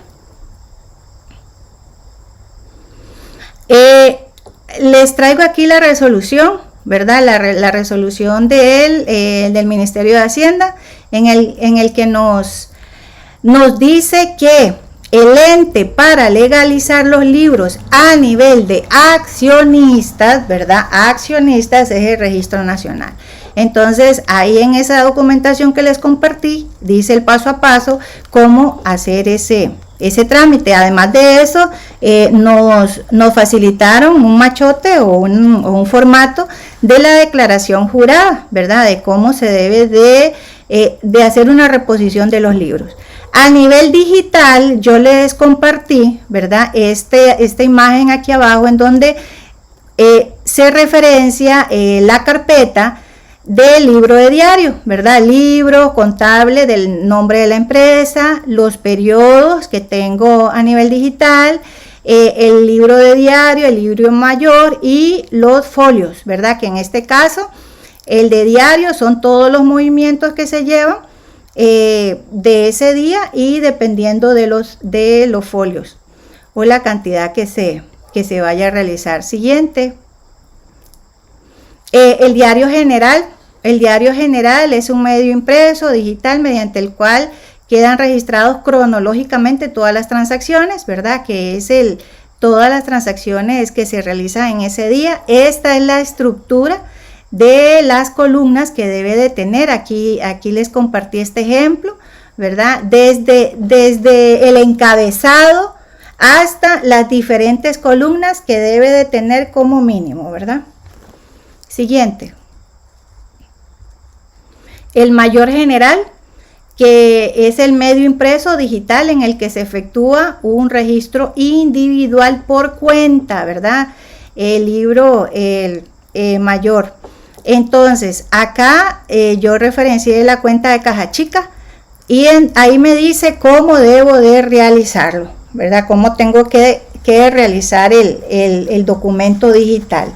Les traigo aquí la resolución, ¿verdad? La resolución del Ministerio de Hacienda en el que nos dice que el ente para legalizar los libros a nivel de accionistas, ¿verdad? Accionistas es el Registro Nacional. Entonces, ahí en esa documentación que les compartí, dice el paso a paso cómo hacer ese trámite. Además de eso, nos facilitaron un machote o un formato de la declaración jurada, ¿verdad? De cómo se debe de hacer una reposición de los libros. A nivel digital, yo les compartí, ¿verdad?, esta imagen aquí abajo en donde se referencia la carpeta del libro de diario, ¿verdad? Libro contable del nombre de la empresa, los periodos que tengo a nivel digital, el libro de diario, el libro mayor y los folios, ¿verdad? Que en este caso, el de diario son todos los movimientos que se llevan de ese día y dependiendo de los folios o la cantidad que se vaya a realizar. Siguiente. El diario general. El diario general es un medio impreso digital mediante el cual quedan registrados cronológicamente todas las transacciones, ¿verdad? Que es todas las transacciones que se realizan en ese día. Esta es la estructura de las columnas que debe de tener. Aquí les compartí este ejemplo, ¿verdad? Desde el encabezado hasta las diferentes columnas que debe de tener como mínimo, ¿verdad? Siguiente. El mayor general, que es el medio impreso digital en el que se efectúa un registro individual por cuenta, ¿verdad? El libro mayor. Entonces, acá yo referencié la cuenta de Caja Chica y ahí me dice cómo debo de realizarlo, ¿verdad? Cómo tengo que realizar el documento digital.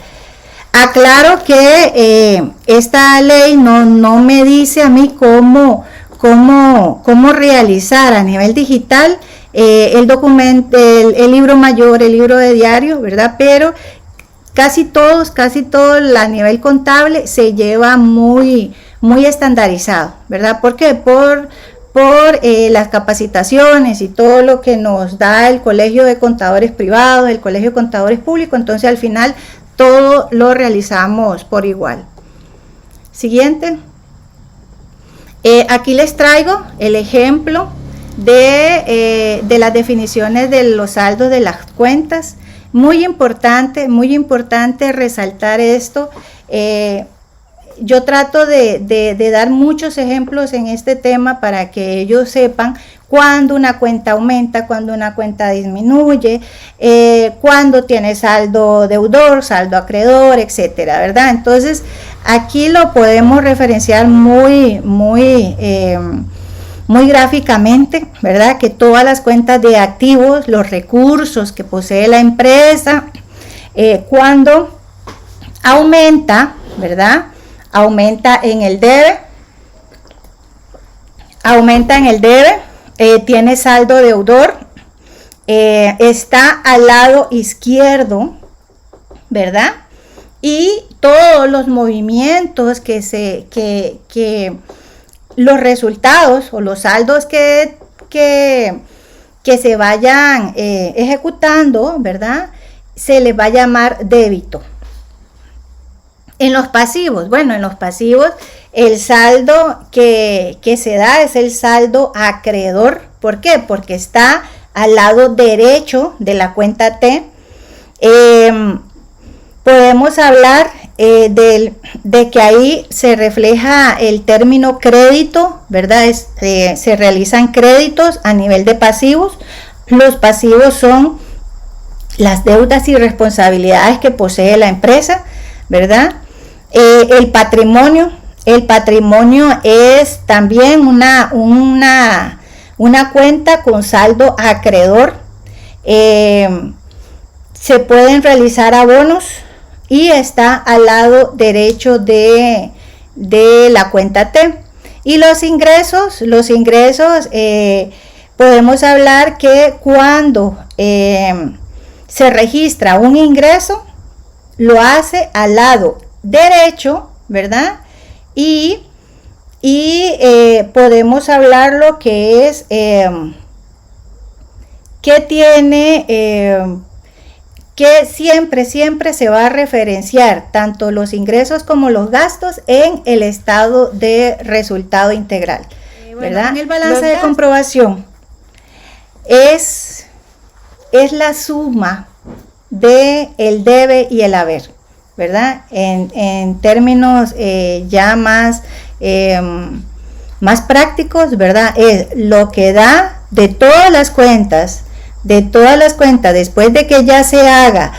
Aclaro que esta ley no me dice a mí cómo realizar a nivel digital el documento, el libro mayor, el libro de diario, ¿verdad? Pero casi todo a nivel contable se lleva muy estandarizado, ¿verdad? ¿Por qué? Por las capacitaciones y todo lo que nos da el Colegio de Contadores Privados, el Colegio de Contadores Públicos, entonces al final todo lo realizamos por igual. Siguiente. Aquí les traigo el ejemplo de las definiciones de los saldos de las cuentas. Muy importante resaltar esto. Yo trato de dar muchos ejemplos en este tema para que ellos sepan cuando una cuenta aumenta, cuando una cuenta disminuye, cuando tiene saldo deudor, saldo acreedor, etcétera, ¿verdad? Entonces, aquí lo podemos referenciar muy gráficamente, ¿verdad? Que todas las cuentas de activos, los recursos que posee la empresa, cuando aumenta, ¿verdad? Aumenta en el debe, tiene saldo deudor, está al lado izquierdo, ¿verdad? Y todos los movimientos que los resultados o los saldos que se vayan ejecutando, ¿verdad? Se les va a llamar débito. En los pasivos, el saldo que se da es el saldo acreedor. ¿Por qué? Porque está al lado derecho de la cuenta T. Podemos hablar de que ahí se refleja el término crédito, ¿verdad? Se realizan créditos a nivel de pasivos. Los pasivos son las deudas y responsabilidades que posee la empresa, ¿verdad? El patrimonio es también una cuenta con saldo acreedor. Se pueden realizar abonos y está al lado derecho de la cuenta T. Y los ingresos, podemos hablar que cuando se registra un ingreso, lo hace al lado derecho, ¿verdad? Y podemos hablar lo que es que tiene que siempre se va a referenciar tanto los ingresos como los gastos en el estado de resultado integral, ¿verdad? En el balance de comprobación es la suma de el debe y el haber, ¿verdad? En términos ya más prácticos, ¿verdad? Es lo que da de todas las cuentas, después de que ya se haga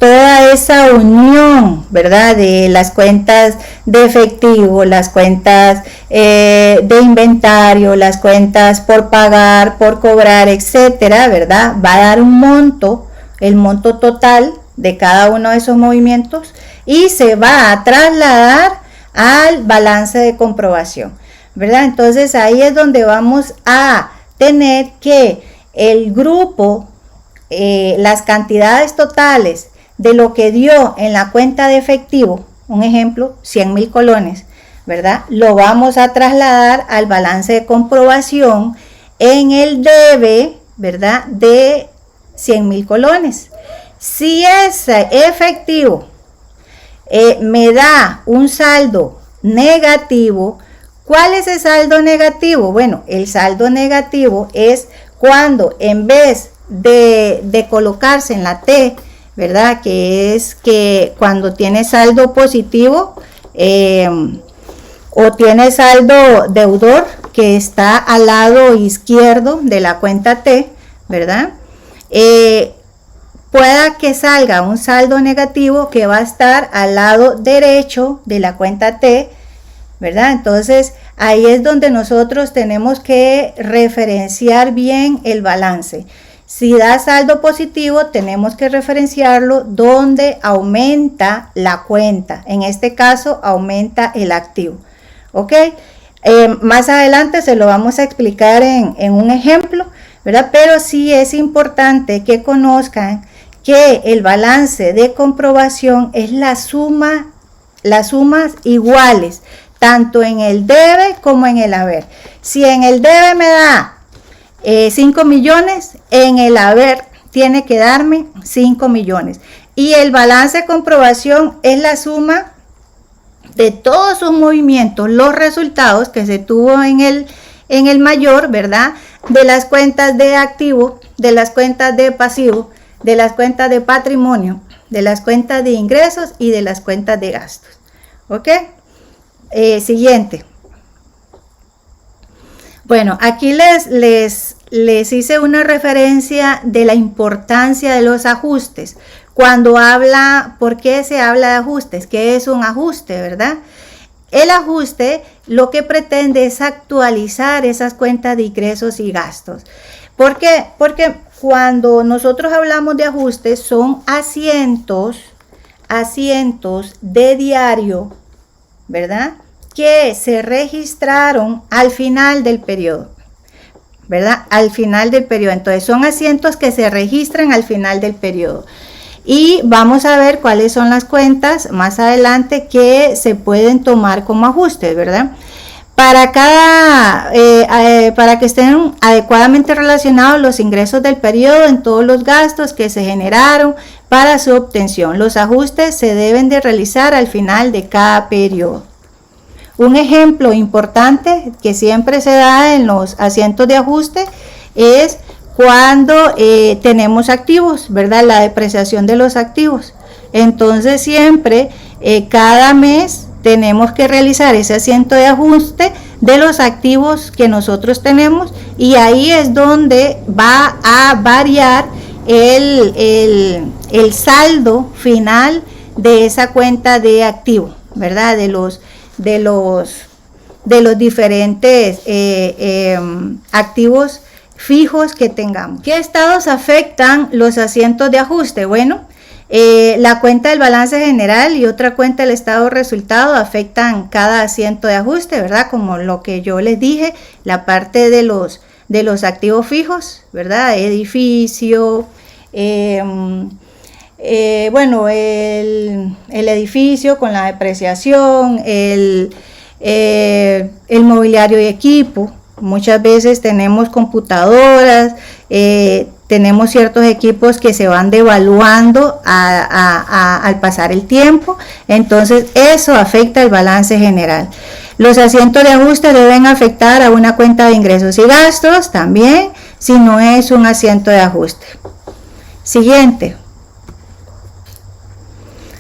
toda esa unión, ¿verdad? De las cuentas de efectivo, las cuentas de inventario, las cuentas por pagar, por cobrar, etcétera, ¿verdad? Va a dar un monto, el monto total de cada uno de esos movimientos y se va a trasladar al balance de comprobación, ¿verdad? Entonces ahí es donde vamos a tener que el grupo, las cantidades totales de lo que dio en la cuenta de efectivo, un ejemplo, 100,000 colones, ¿verdad? Lo vamos a trasladar al balance de comprobación en el debe, ¿verdad? De 100,000 colones. Si ese efectivo me da un saldo negativo, ¿cuál es el saldo negativo? Bueno, el saldo negativo es cuando en vez de colocarse en la T, ¿verdad? Que es que cuando tiene saldo positivo o tiene saldo deudor que está al lado izquierdo de la cuenta T, ¿verdad? Pueda que salga un saldo negativo que va a estar al lado derecho de la cuenta T, ¿verdad? Entonces ahí es donde nosotros tenemos que referenciar bien el balance. Si da saldo positivo, tenemos que referenciarlo donde aumenta la cuenta. En este caso, aumenta el activo. ¿Ok? Más adelante se lo vamos a explicar en un ejemplo, ¿verdad? Pero sí es importante que conozcan que el balance de comprobación es las sumas iguales, tanto en el debe como en el haber. Si en el debe me da 5 millones, en el haber tiene que darme 5 millones. Y el balance de comprobación es la suma de todos sus movimientos, los resultados que se tuvo en el mayor, ¿verdad? De las cuentas de activo, de las cuentas de pasivo, de las cuentas de patrimonio, de las cuentas de ingresos y de las cuentas de gastos. ¿Ok? Siguiente. Bueno, aquí les hice una referencia de la importancia de los ajustes. Cuando habla, ¿por qué se habla de ajustes? ¿Qué es un ajuste, verdad? El ajuste lo que pretende es actualizar esas cuentas de ingresos y gastos. ¿Por qué? Porque cuando nosotros hablamos de ajustes son asientos de diario, ¿verdad? Que se registraron al final del periodo, ¿verdad? Al final del periodo. Entonces son asientos que se registran al final del periodo. Y vamos a ver cuáles son las cuentas más adelante que se pueden tomar como ajustes, ¿verdad? Para que estén adecuadamente relacionados los ingresos del periodo en todos los gastos que se generaron para su obtención. Los ajustes se deben de realizar al final de cada periodo. Un ejemplo importante que siempre se da en los asientos de ajuste es cuando tenemos activos, ¿verdad? La depreciación de los activos. Entonces siempre, cada mes tenemos que realizar ese asiento de ajuste de los activos que nosotros tenemos y ahí es donde va a variar el saldo final de esa cuenta de activo, ¿verdad? De los diferentes activos fijos que tengamos. ¿Qué estados afectan los asientos de ajuste? Bueno, la cuenta del balance general y otra cuenta del estado de resultado afectan cada asiento de ajuste, ¿verdad? Como lo que yo les dije, la parte de los activos fijos, ¿verdad? Edificio, bueno, el edificio con la depreciación, el mobiliario y equipo. Muchas veces tenemos computadoras, tenemos ciertos equipos que se van devaluando al pasar el tiempo, entonces eso afecta el balance general. Los asientos de ajuste deben afectar a una cuenta de ingresos y gastos también, si no es un asiento de ajuste. Siguiente.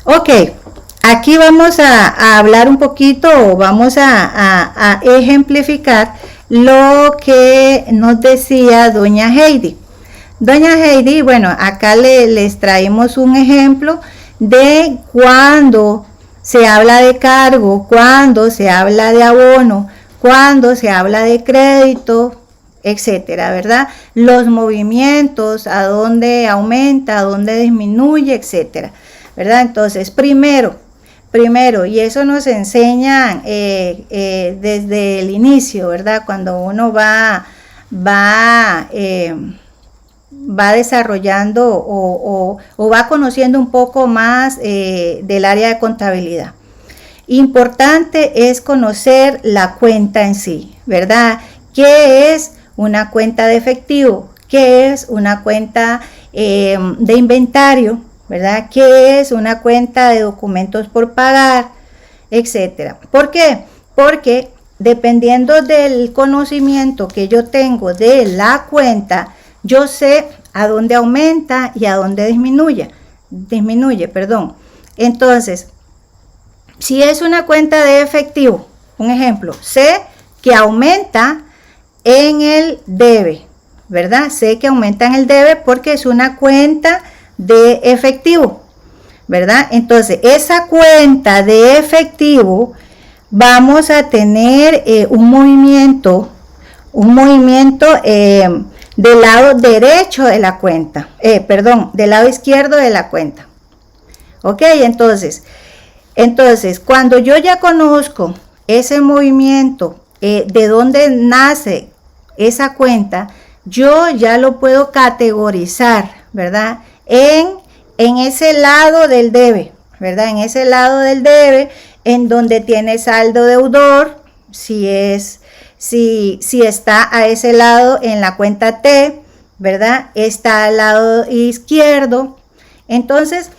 Ok, aquí vamos a hablar un poquito, vamos a ejemplificar lo que nos decía doña Heidi. Doña Heidi, bueno, acá les traemos un ejemplo de cuando se habla de cargo, cuando se habla de abono, cuando se habla de crédito, etcétera, ¿verdad? Los movimientos, a dónde aumenta, a dónde disminuye, etcétera, ¿verdad? Entonces, primero, y eso nos enseñan desde el inicio, ¿verdad? Cuando uno va desarrollando o va conociendo un poco más del área de contabilidad. Importante es conocer la cuenta en sí, ¿verdad? ¿Qué es una cuenta de efectivo? ¿Qué es una cuenta de inventario? ¿Verdad? ¿Qué es una cuenta de documentos por pagar? Etcétera. ¿Por qué? Porque dependiendo del conocimiento que yo tengo de la cuenta, yo sé a dónde aumenta y a dónde disminuye. Entonces, si es una cuenta de efectivo, un ejemplo, sé que aumenta en el debe, ¿verdad? Sé que aumenta en el debe porque es una cuenta de efectivo, ¿verdad? Entonces, esa cuenta de efectivo vamos a tener un movimiento del lado derecho de la cuenta, del lado izquierdo de la cuenta. Ok, entonces, cuando yo ya conozco ese movimiento, de dónde nace esa cuenta, yo ya lo puedo categorizar, ¿verdad? En ese lado del debe, ¿verdad? En ese lado del debe, en donde tiene saldo deudor, si está a ese lado en la cuenta T, ¿verdad? Está al lado izquierdo. Entonces,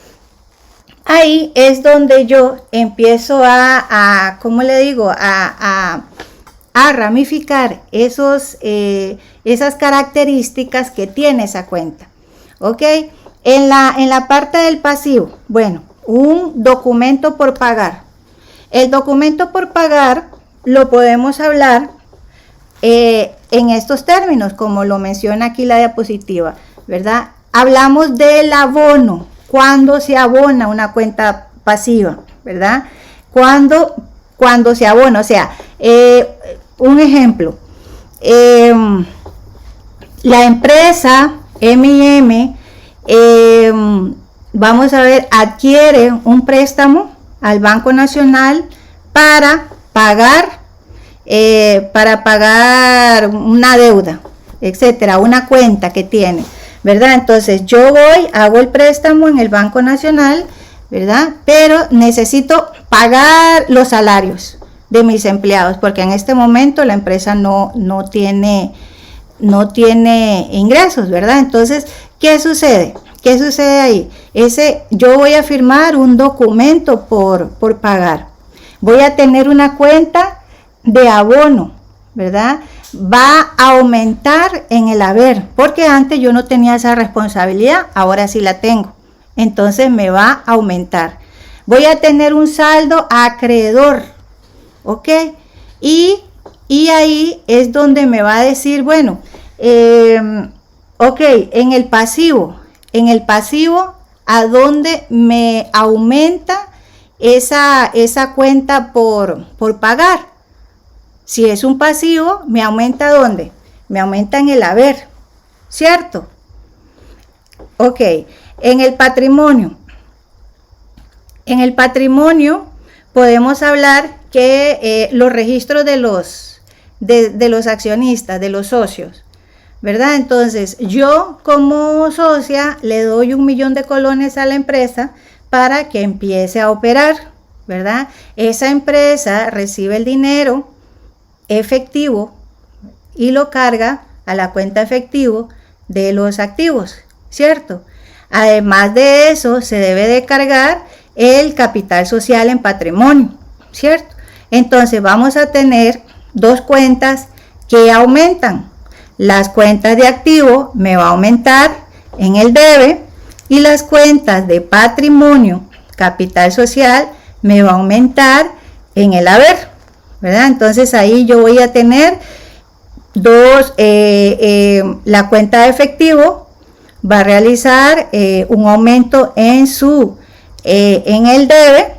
ahí es donde yo empiezo a ramificar esas características que tiene esa cuenta. ¿Ok? En la parte del pasivo, bueno, un documento por pagar. El documento por pagar lo podemos hablar en estos términos, como lo menciona aquí la diapositiva, ¿verdad? Hablamos del abono, cuando se abona una cuenta pasiva, ¿verdad? Cuando se abona, o sea, un ejemplo, la empresa M&M, vamos a ver, adquiere un préstamo al Banco Nacional para pagar una deuda, etcétera, una cuenta que tiene, ¿verdad? Entonces yo hago el préstamo en el Banco Nacional, ¿verdad? Pero necesito pagar los salarios de mis empleados, porque en este momento la empresa no tiene ingresos, ¿verdad? Entonces, ¿qué sucede? ¿Qué sucede ahí? Yo voy a firmar un documento por pagar. Voy a tener una cuenta de abono, ¿verdad? Va a aumentar en el haber, porque antes yo no tenía esa responsabilidad, ahora sí la tengo. Entonces me va a aumentar. Voy a tener un saldo acreedor, ¿ok? Y ahí es donde me va a decir, bueno, ok, en el pasivo, ¿a dónde me aumenta esa cuenta por pagar? Si es un pasivo, ¿me aumenta dónde? Me aumenta en el haber, ¿cierto? Ok, en el patrimonio. En el patrimonio podemos hablar que los registros de los accionistas, de los socios, ¿verdad? Entonces, yo como socia le doy 1.000.000 de colones a la empresa para que empiece a operar, ¿verdad? Esa empresa recibe el dinero efectivo y lo carga a la cuenta efectivo de los activos, ¿cierto? Además de eso, se debe de cargar el capital social en patrimonio, ¿cierto? Entonces vamos a tener dos cuentas que aumentan. Las cuentas de activo me va a aumentar en el debe y las cuentas de patrimonio, capital social, me va a aumentar en el haber, ¿verdad? Entonces ahí yo voy a tener la cuenta de efectivo va a realizar un aumento en el debe,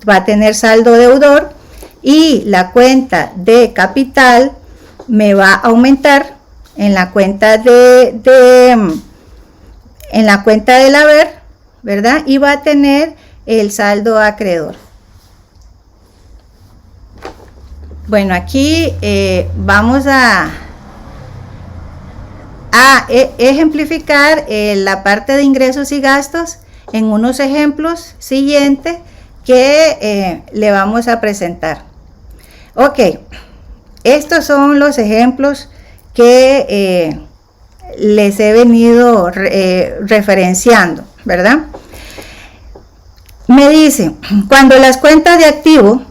va a tener saldo deudor, y la cuenta de capital me va a aumentar en la cuenta del haber, ¿verdad? Y va a tener el saldo acreedor. Bueno, aquí vamos a ejemplificar la parte de ingresos y gastos en unos ejemplos siguientes que le vamos a presentar. Ok, estos son los ejemplos que les he venido referenciando, ¿verdad? Me dice, cuando las cuentas de activo,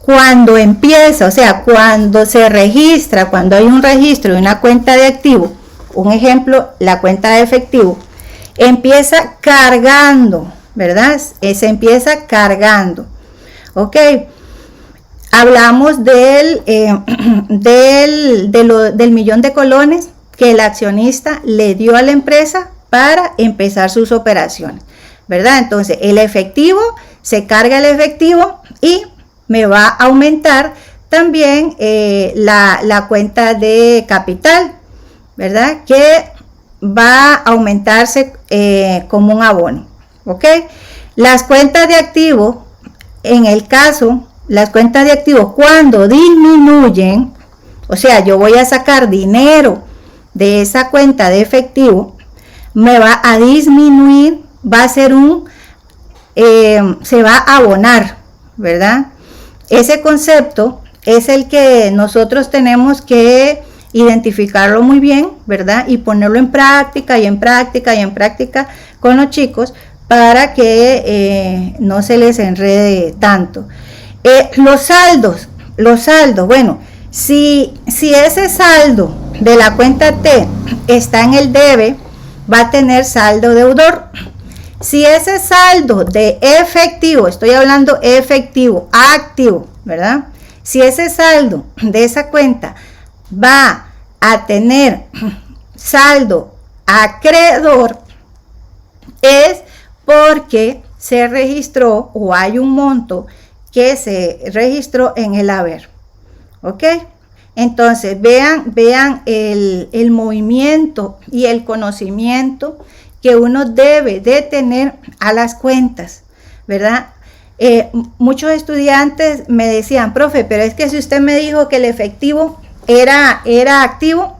cuando empieza, o sea, cuando se registra, cuando hay un registro de una cuenta de activo, un ejemplo, la cuenta de efectivo, empieza cargando, ¿verdad? Se empieza cargando, ¿ok? Hablamos del millón de colones que el accionista le dio a la empresa para empezar sus operaciones, ¿verdad? Entonces, el efectivo, se carga el efectivo y me va a aumentar también la cuenta de capital, ¿verdad? Que va a aumentarse como un abono, ¿ok? Las cuentas de activo, en el caso, las cuentas de activo cuando disminuyen, o sea, yo voy a sacar dinero de esa cuenta de efectivo, me va a disminuir, va a ser se va a abonar, ¿verdad? Ese concepto es el que nosotros tenemos que identificarlo muy bien, ¿verdad? Y ponerlo en práctica y en práctica y en práctica con los chicos para que no se les enrede tanto. Los saldos, bueno, si ese saldo de la cuenta T está en el debe, va a tener saldo deudor. Si ese saldo de efectivo, estoy hablando efectivo, activo, ¿verdad? Si ese saldo de esa cuenta va a tener saldo acreedor, es porque se registró o hay un monto que se registró en el haber, ¿ok? Entonces vean el movimiento y el conocimiento que uno debe de tener a las cuentas, ¿verdad? Muchos estudiantes me decían, profe, pero es que si usted me dijo que el efectivo era activo,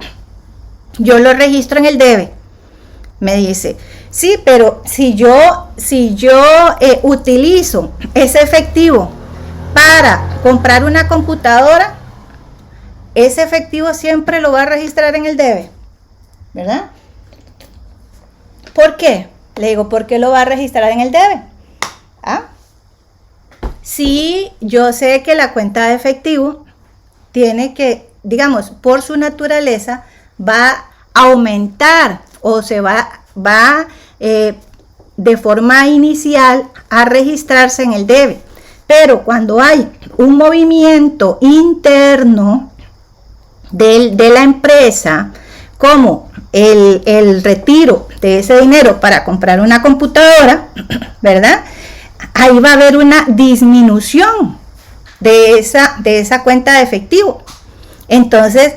yo lo registro en el debe. Me dice, sí, pero si yo utilizo ese efectivo para comprar una computadora, ese efectivo siempre lo va a registrar en el debe, ¿verdad? ¿Por qué? Le digo, ¿por qué lo va a registrar en el debe? ¿Ah? Si yo sé que la cuenta de efectivo tiene que, digamos, por su naturaleza, va a aumentar o se va de forma inicial a registrarse en el debe. Pero cuando hay un movimiento interno de la empresa, como el retiro de ese dinero para comprar una computadora, ¿verdad? Ahí va a haber una disminución de esa cuenta de efectivo. Entonces,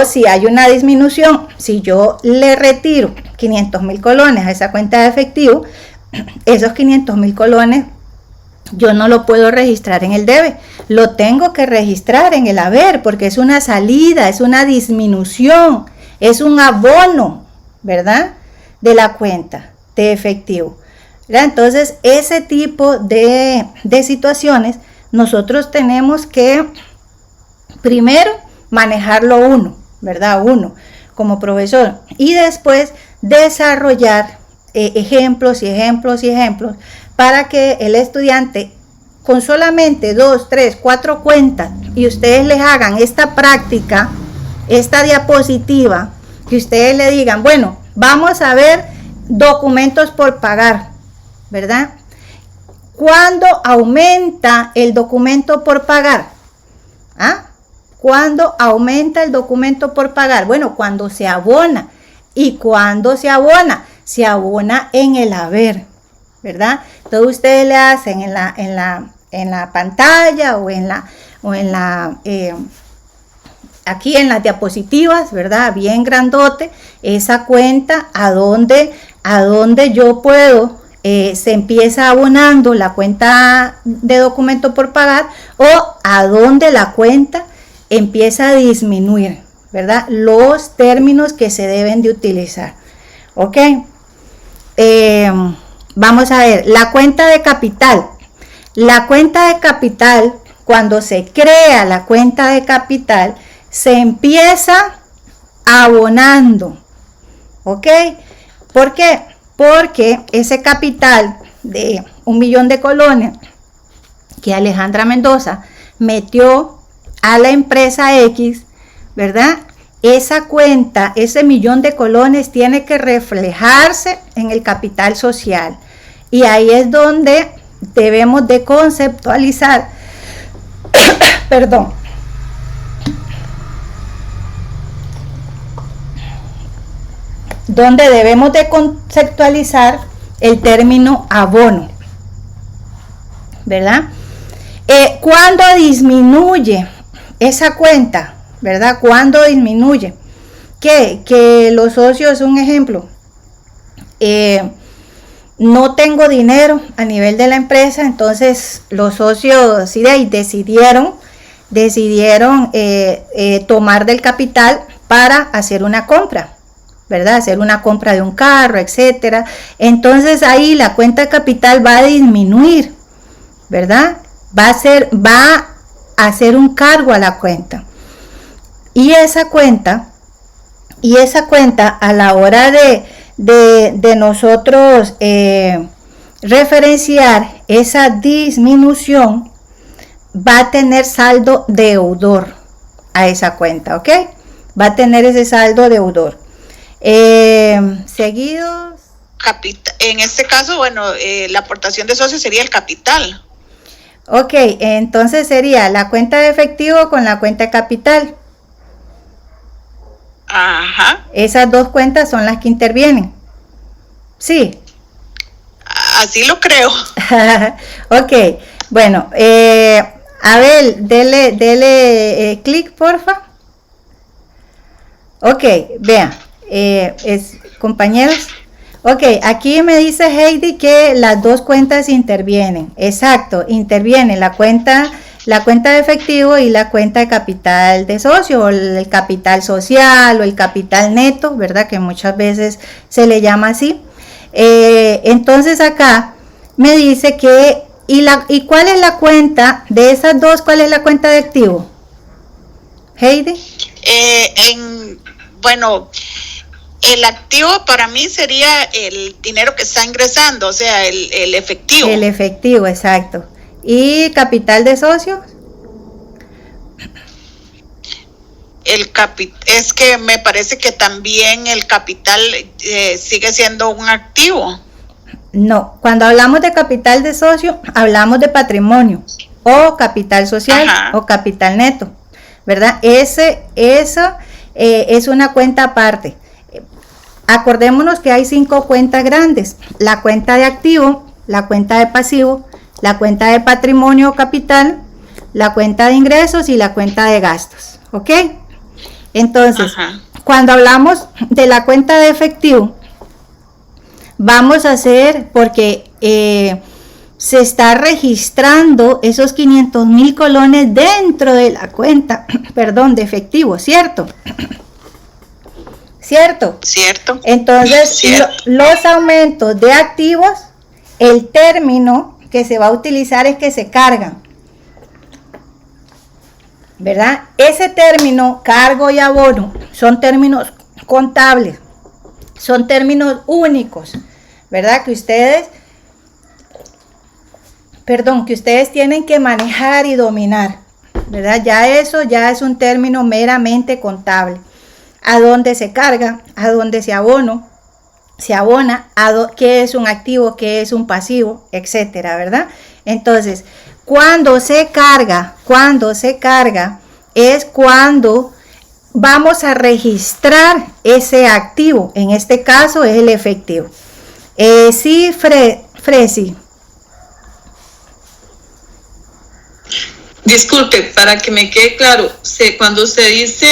si hay una disminución, si yo le retiro 500,000 colones a esa cuenta de efectivo, esos 500,000 colones yo no lo puedo registrar en el debe, lo tengo que registrar en el haber, porque es una salida, es una disminución, es un abono, ¿verdad? De la cuenta de efectivo, ¿verdad? Entonces, ese tipo de situaciones nosotros tenemos que primero manejarlo uno, ¿verdad? Uno como profesor, y después desarrollar ejemplos y ejemplos y ejemplos para que el estudiante con solamente 2, 3, 4 cuentas y ustedes les hagan esta práctica, esta diapositiva, que ustedes le digan, bueno, vamos a ver documentos por pagar, ¿verdad? ¿Cuándo aumenta el documento por pagar? ¿Ah? ¿Cuándo aumenta el documento por pagar? Bueno, cuando se abona. ¿Y cuándo se abona? Se abona en el haber, ¿verdad? Entonces ustedes le hacen en la pantalla o en la aquí en las diapositivas, ¿verdad? Bien grandote, esa cuenta a donde yo puedo, se empieza abonando la cuenta de documento por pagar o a donde la cuenta empieza a disminuir, ¿verdad? Los términos que se deben de utilizar, ¿ok? Vamos a ver, la cuenta de capital. La cuenta de capital, cuando se crea la cuenta de capital, se empieza abonando, ¿ok? ¿Por qué? Porque ese capital de 1 millón de colones que Alejandra Mendoza metió a la empresa X, ¿verdad? Esa cuenta, ese 1 millón de colones tiene que reflejarse en el capital social. Y ahí es donde debemos de conceptualizar, perdón, donde debemos de conceptualizar el término abono, ¿verdad? Cuando disminuye esa cuenta, ¿verdad? Cuando disminuye, que los socios, un ejemplo, no tengo dinero a nivel de la empresa, entonces los socios sí, decidieron tomar del capital para hacer una compra, ¿verdad? Hacer una compra de un carro, etcétera. Entonces ahí la cuenta de capital va a disminuir, ¿verdad? Va a hacer un cargo a la cuenta. Y esa cuenta a la hora de nosotros referenciar esa disminución, va a tener saldo deudor a esa cuenta, ¿ok? Va a tener ese saldo deudor. Seguidos. En este caso, bueno, la aportación de socios sería el capital. Ok, entonces sería la cuenta de efectivo con la cuenta de capital. Ajá. Esas dos cuentas son las que intervienen. Sí. Así lo creo. Ok, bueno, Abel, dele clic, porfa. Ok, vean, compañeros. Ok, aquí me dice Heidi que las dos cuentas intervienen. Exacto, intervienen la cuenta de efectivo y la cuenta de capital de socio, o el capital social o el capital neto, ¿verdad? Que muchas veces se le llama así. Entonces acá me dice que, ¿y cuál es la cuenta de esas dos? ¿Cuál es la cuenta de activo? Heidi. Bueno, el activo para mí sería el dinero que está ingresando, o sea, el efectivo. El efectivo, exacto. ¿Y capital de socios? Es que me parece que también el capital sigue siendo un activo. No, cuando hablamos de capital de socio, hablamos de patrimonio o capital social. Ajá. O capital neto, ¿verdad? Eso es una cuenta aparte. Acordémonos que hay 5 cuentas grandes: la cuenta de activo, la cuenta de pasivo, la cuenta de patrimonio o capital, la cuenta de ingresos y la cuenta de gastos, ¿ok? Entonces, ajá, cuando hablamos de la cuenta de efectivo, vamos a hacer, porque se está registrando esos 500,000 colones dentro de la cuenta, perdón, de efectivo, ¿cierto? ¿Cierto? Cierto. Entonces, cierto. Los aumentos de activos, el término que se va a utilizar es que se cargan, ¿verdad? Ese término, cargo y abono, son términos contables, son términos únicos, ¿verdad? Que ustedes tienen que manejar y dominar, ¿verdad? Ya eso ya es un término meramente contable. A dónde se carga, a dónde se abona, qué es un activo, qué es un pasivo, etcétera, ¿verdad? Entonces, cuando se carga es cuando vamos a registrar ese activo. En este caso es el efectivo. Sí, Fresi. Disculpe, para que me quede claro, cuando se dice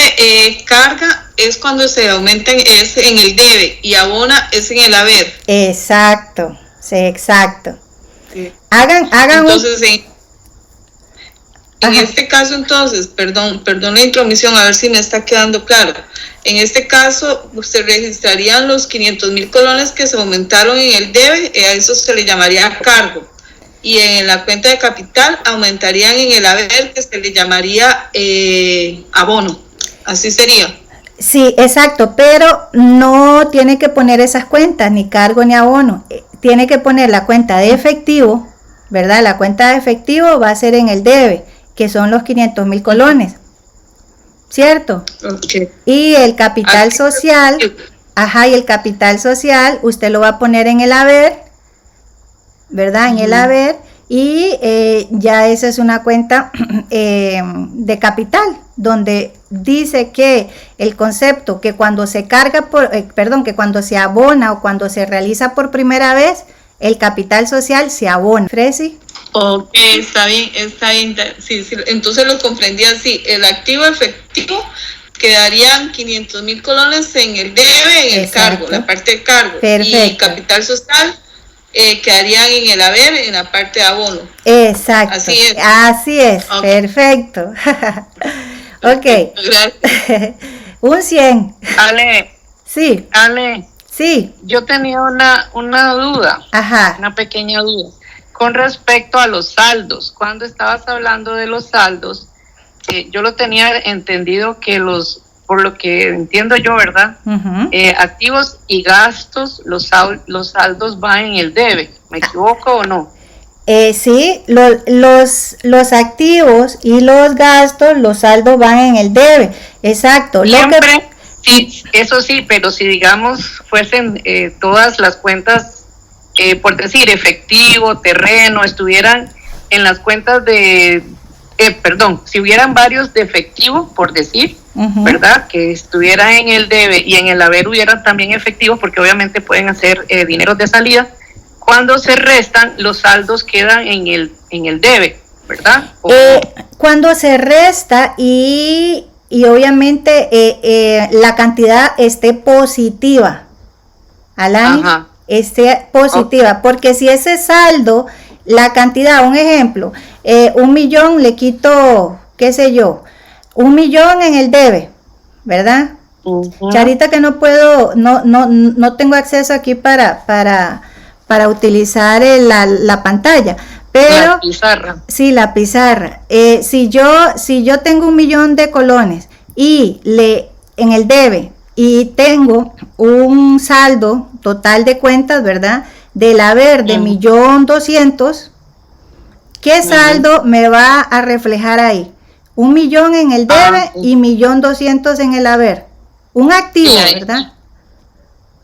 carga es cuando se aumenta es en el debe y abona es en el haber. Exacto, sí, exacto. Sí. Hagan entonces, en este caso, entonces, perdón la intromisión, a ver si me está quedando claro. En este caso, se registrarían los 500,000 colones que se aumentaron en el debe, a eso se le llamaría cargo. Y en la cuenta de capital aumentarían en el haber, que se le llamaría abono. Así sería. Sí, exacto, pero no tiene que poner esas cuentas, ni cargo ni abono. Tiene que poner la cuenta de efectivo, ¿verdad? La cuenta de efectivo va a ser en el debe, que son los 500,000 colones, ¿cierto? Okay. Y el capital social, y el capital social usted lo va a poner en el haber, ¿verdad? En el haber, y ya esa es una cuenta de capital, donde dice que el concepto que cuando se carga que cuando se abona o cuando se realiza por primera vez, el capital social se abona. ¿Fresi? Ok, está bien. Sí, entonces lo comprendí así. El activo efectivo quedarían 500,000 colones en el debe, en el cargo, la parte de cargo. Perfecto. Y capital social quedarían en el haber, en la parte de abono. Exacto. Así es. Okay. Perfecto. Ok. Gracias. Un 100. Ale. Sí. Ale. Sí. Yo tenía una duda. Ajá. Una pequeña duda. Con respecto a los saldos. Cuando estabas hablando de los saldos, yo lo tenía entendido que por lo que entiendo yo, ¿verdad? Uh-huh. Activos y gastos, los saldos van en el debe. ¿Me equivoco o no? Sí, los activos y los gastos, los saldos van en el debe. Exacto. Siempre, sí, eso sí, pero si digamos fuesen todas las cuentas, por decir efectivo, terreno, estuvieran en las cuentas si hubieran varios de efectivo, por decir, uh-huh, ¿verdad? Que estuvieran en el debe y en el haber hubieran también efectivos, porque obviamente pueden hacer dineros de salida. Cuando se restan, los saldos quedan en el debe, ¿verdad? Cuando se resta y obviamente la cantidad esté positiva, Alani, esté positiva, okay, porque si ese saldo, la cantidad, un ejemplo, 1,000,000 le quito, qué sé yo, 1,000,000 en el debe, ¿verdad? Uh-huh. Charita, que no puedo, no tengo acceso aquí para utilizar la pantalla, pero la pizarra. Sí, la pizarra. Si yo tengo 1,000,000 de colones y en el debe y tengo un saldo total de cuentas, ¿verdad? Del haber de 1,200,000, ¿qué saldo me va a reflejar ahí? 1,000,000 en el debe y 1,200,000 en el haber. Un activo, ¿verdad?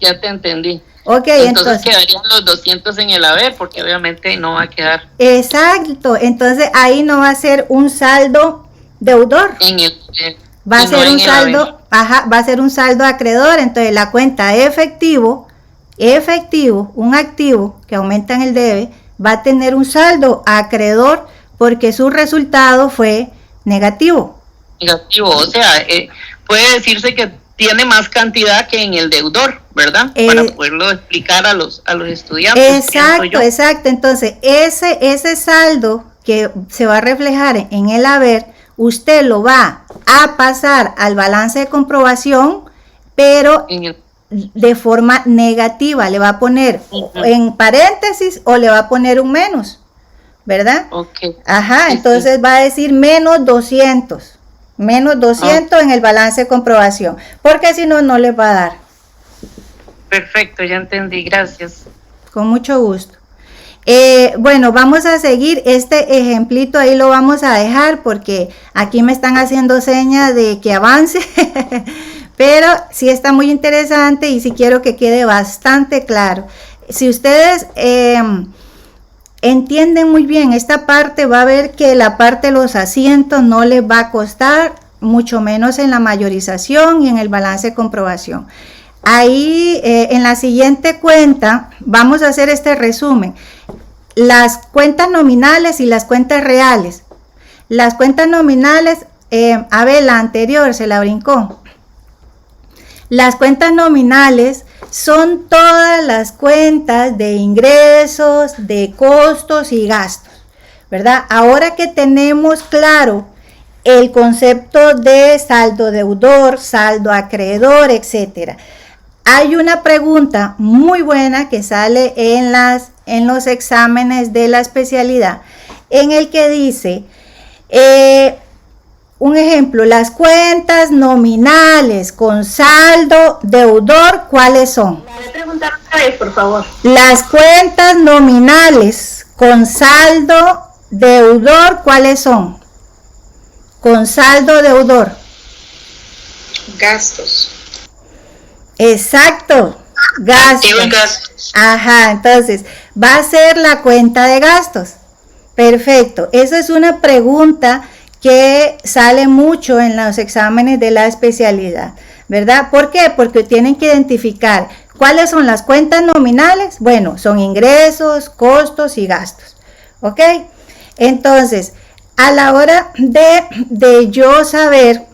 Ya te entendí. Ok, entonces quedarían los 200 en el haber, porque obviamente no va a quedar. Exacto, entonces ahí no va a ser un saldo deudor. Va a ser un saldo, va a ser un saldo acreedor. Entonces la cuenta efectivo, un activo que aumenta en el debe, va a tener un saldo acreedor porque su resultado fue negativo. Negativo, o sea, puede decirse que tiene más cantidad que en el deudor, ¿verdad? Para poderlo explicar a los estudiantes. Exacto. Entonces, ese saldo que se va a reflejar en el haber, usted lo va a pasar al balance de comprobación, pero de forma negativa. Le va a poner en paréntesis o le va a poner un menos, ¿verdad? Okay. Entonces va a decir menos 200 en el balance de comprobación, porque si no, no les va a dar. Perfecto, ya entendí, gracias. Con mucho gusto. Bueno, vamos a seguir este ejemplito, ahí lo vamos a dejar porque aquí me están haciendo señas de que avance, pero sí está muy interesante y sí quiero que quede bastante claro. Si ustedes entienden muy bien esta parte, va a ver que la parte de los asientos no les va a costar mucho menos en la mayorización y en el balance de comprobación. Ahí en la siguiente cuenta vamos a hacer este resumen. Las cuentas nominales y las cuentas reales. Las cuentas nominales, a ver, la anterior se la brincó. Las cuentas nominales son todas las cuentas de ingresos, de costos y gastos, ¿verdad? Ahora que tenemos claro el concepto de saldo deudor, saldo acreedor, etcétera. Hay una pregunta muy buena que sale en los exámenes de la especialidad, en el que dice, un ejemplo, las cuentas nominales con saldo deudor, ¿cuáles son? La voy a preguntar otra vez, por favor. Las cuentas nominales con saldo deudor, ¿cuáles son? Con saldo deudor. Gastos. Exacto, gastos. Ajá, entonces va a ser la cuenta de gastos. Perfecto, esa es una pregunta que sale mucho en los exámenes de la especialidad, ¿verdad? ¿Por qué? Porque tienen que identificar cuáles son las cuentas nominales. Bueno, son ingresos, costos y gastos, ¿ok? Entonces, a la hora de yo saber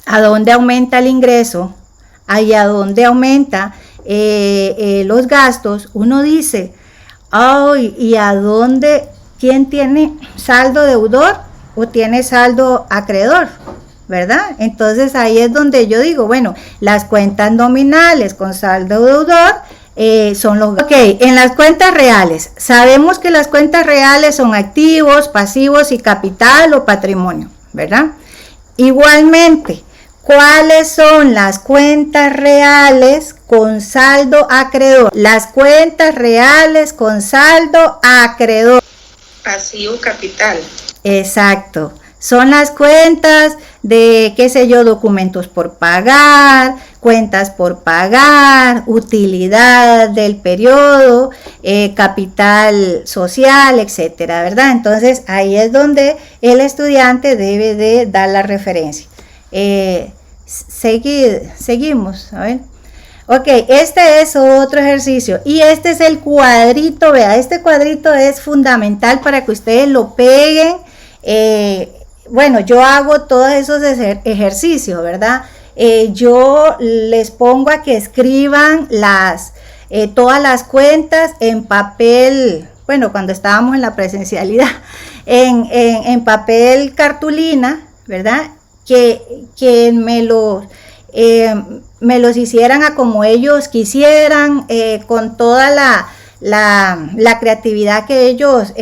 a dónde aumenta el ingreso, y a dónde aumenta los gastos, uno dice, ay, ¿y a dónde? ¿Quién tiene saldo deudor o tiene saldo acreedor? ¿Verdad? Entonces ahí es donde yo digo, bueno, las cuentas nominales con saldo deudor son los... Ok, en las cuentas reales, sabemos que las cuentas reales son activos, pasivos y capital o patrimonio, ¿verdad? Igualmente, ¿cuáles son las cuentas reales con saldo acreedor? Las cuentas reales con saldo acreedor. Pasivo capital. Exacto. Son las cuentas de, qué sé yo, documentos por pagar, cuentas por pagar, utilidad del periodo, capital social, etcétera, ¿verdad? Entonces, ahí es donde el estudiante debe de dar la referencia. Seguimos, a ver. Ok, este es otro ejercicio y este es el cuadrito, vea, este cuadrito es fundamental para que ustedes lo peguen. Bueno, yo hago todos esos ejercicios, ¿verdad? Yo les pongo a que escriban todas las cuentas en papel, bueno, cuando estábamos en la presencialidad, en papel cartulina, ¿verdad? Que me los hicieran a como ellos quisieran, con toda la creatividad que ellos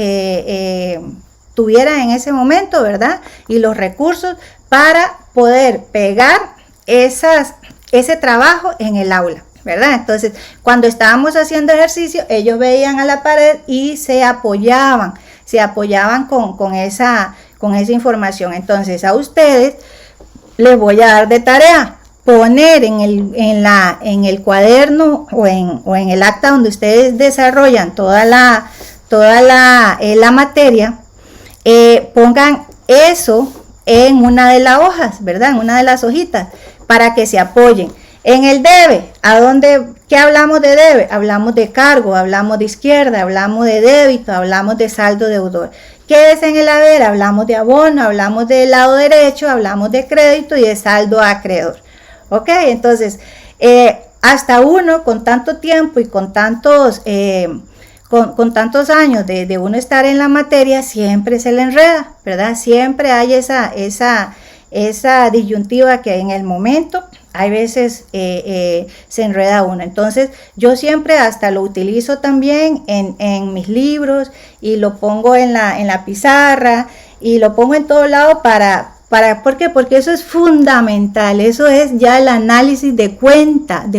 tuvieran en ese momento, ¿verdad? Y los recursos para poder pegar ese trabajo en el aula, ¿verdad? Entonces, cuando estábamos haciendo ejercicio, ellos veían a la pared y se apoyaban con esa información. Entonces, a ustedes les voy a dar de tarea poner en el cuaderno o en el acta donde ustedes desarrollan toda la materia, pongan eso en una de las hojas, ¿verdad? En una de las hojitas, para que se apoyen. En el debe, ¿qué hablamos de debe? Hablamos de cargo, hablamos de izquierda, hablamos de débito, hablamos de saldo deudor. ¿Qué es en el haber? Hablamos de abono, hablamos del lado derecho, hablamos de crédito y de saldo acreedor. Ok, entonces, hasta uno con tanto tiempo y con tantos años de uno estar en la materia, siempre se le enreda, ¿verdad? Siempre hay esa disyuntiva que en el momento hay veces se enreda uno. Entonces yo siempre hasta lo utilizo también en mis libros y lo pongo en la pizarra y lo pongo en todo lado ¿por qué? Porque eso es fundamental, eso es ya el análisis de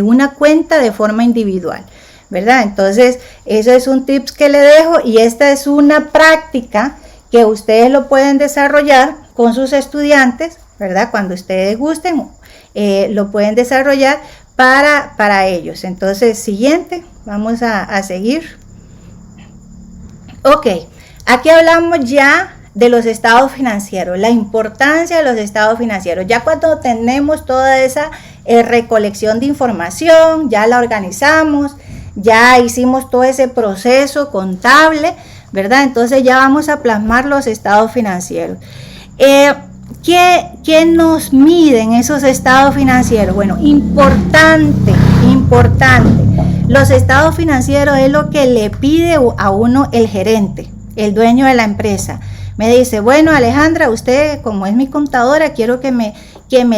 una cuenta de forma individual, ¿verdad? Entonces, eso es un tips que le dejo y esta es una práctica que ustedes lo pueden desarrollar con sus estudiantes, ¿verdad? Cuando ustedes gusten, lo pueden desarrollar para ellos. Entonces, siguiente, vamos a seguir. Ok, aquí hablamos ya de los estados financieros, la importancia de los estados financieros. Ya cuando tenemos toda esa recolección de información, ya la organizamos, ya hicimos todo ese proceso contable, ¿verdad? Entonces ya vamos a plasmar los estados financieros. ¿Qué nos miden esos estados financieros? Bueno, importante. Los estados financieros es lo que le pide a uno el gerente, el dueño de la empresa. Me dice, bueno, Alejandra, usted como es mi contadora, quiero que me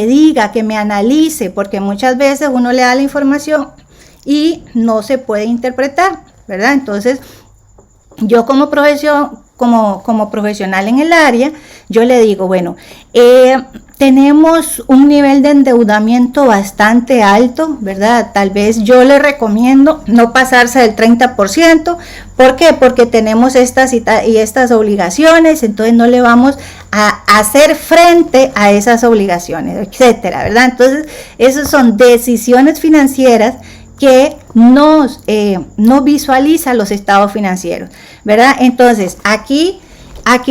diga, que me analice, porque muchas veces uno le da la información y no se puede interpretar, ¿verdad? Entonces, yo como profesional en el área, yo le digo, bueno, tenemos un nivel de endeudamiento bastante alto, ¿verdad? Tal vez yo le recomiendo no pasarse del 30%. ¿Por qué? Porque tenemos estas y estas obligaciones, entonces no le vamos a hacer frente a esas obligaciones, etcétera, ¿verdad? Entonces, esas son decisiones financieras que no visualiza los estados financieros, ¿verdad? Entonces, aquí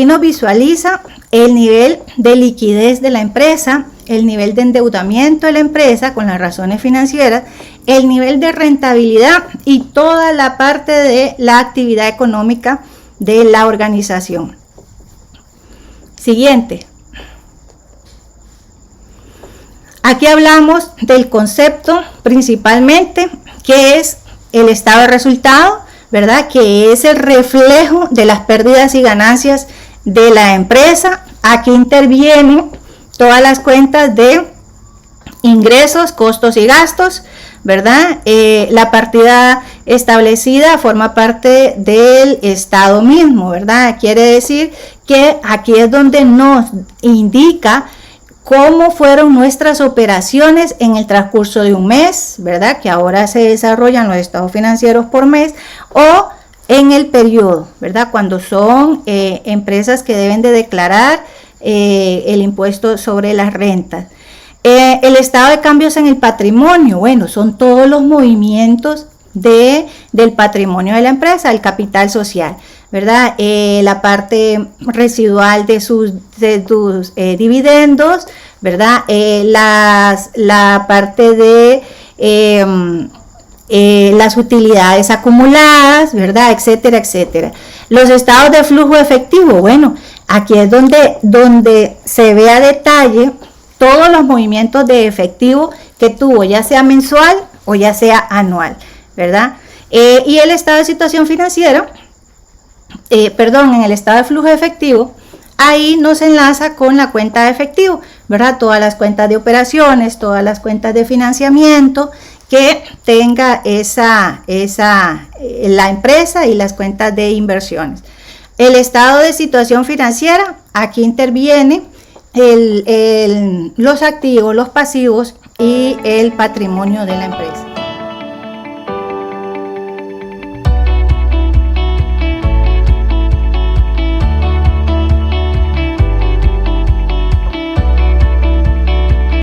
nos visualiza el nivel de liquidez de la empresa, el nivel de endeudamiento de la empresa con las razones financieras, el nivel de rentabilidad y toda la parte de la actividad económica de la organización. Siguiente. Aquí hablamos del concepto principalmente, que es el estado de resultado, ¿verdad? Que es el reflejo de las pérdidas y ganancias de la empresa. Aquí intervienen todas las cuentas de ingresos, costos y gastos, ¿verdad? La partida establecida forma parte del estado mismo, ¿verdad? Quiere decir que aquí es donde nos indica cómo fueron nuestras operaciones en el transcurso de un mes, ¿verdad? Que ahora se desarrollan los estados financieros por mes, o en el periodo, ¿verdad? Cuando son empresas que deben de declarar el impuesto sobre las rentas. El estado de cambios en el patrimonio, bueno, son todos los movimientos del patrimonio de la empresa, el capital social, ¿verdad? La parte residual de sus dividendos, ¿verdad? La parte de las utilidades acumuladas, ¿verdad? Etcétera, etcétera. Los estados de flujo efectivo, bueno, aquí es donde se ve a detalle todos los movimientos de efectivo que tuvo, ya sea mensual o ya sea anual, ¿verdad? Y el estado de situación financiera, en el estado de flujo de efectivo, ahí nos enlaza con la cuenta de efectivo, ¿verdad? Todas las cuentas de operaciones, todas las cuentas de financiamiento que tenga la empresa y las cuentas de inversiones. El estado de situación financiera, aquí interviene los activos, los pasivos y el patrimonio de la empresa.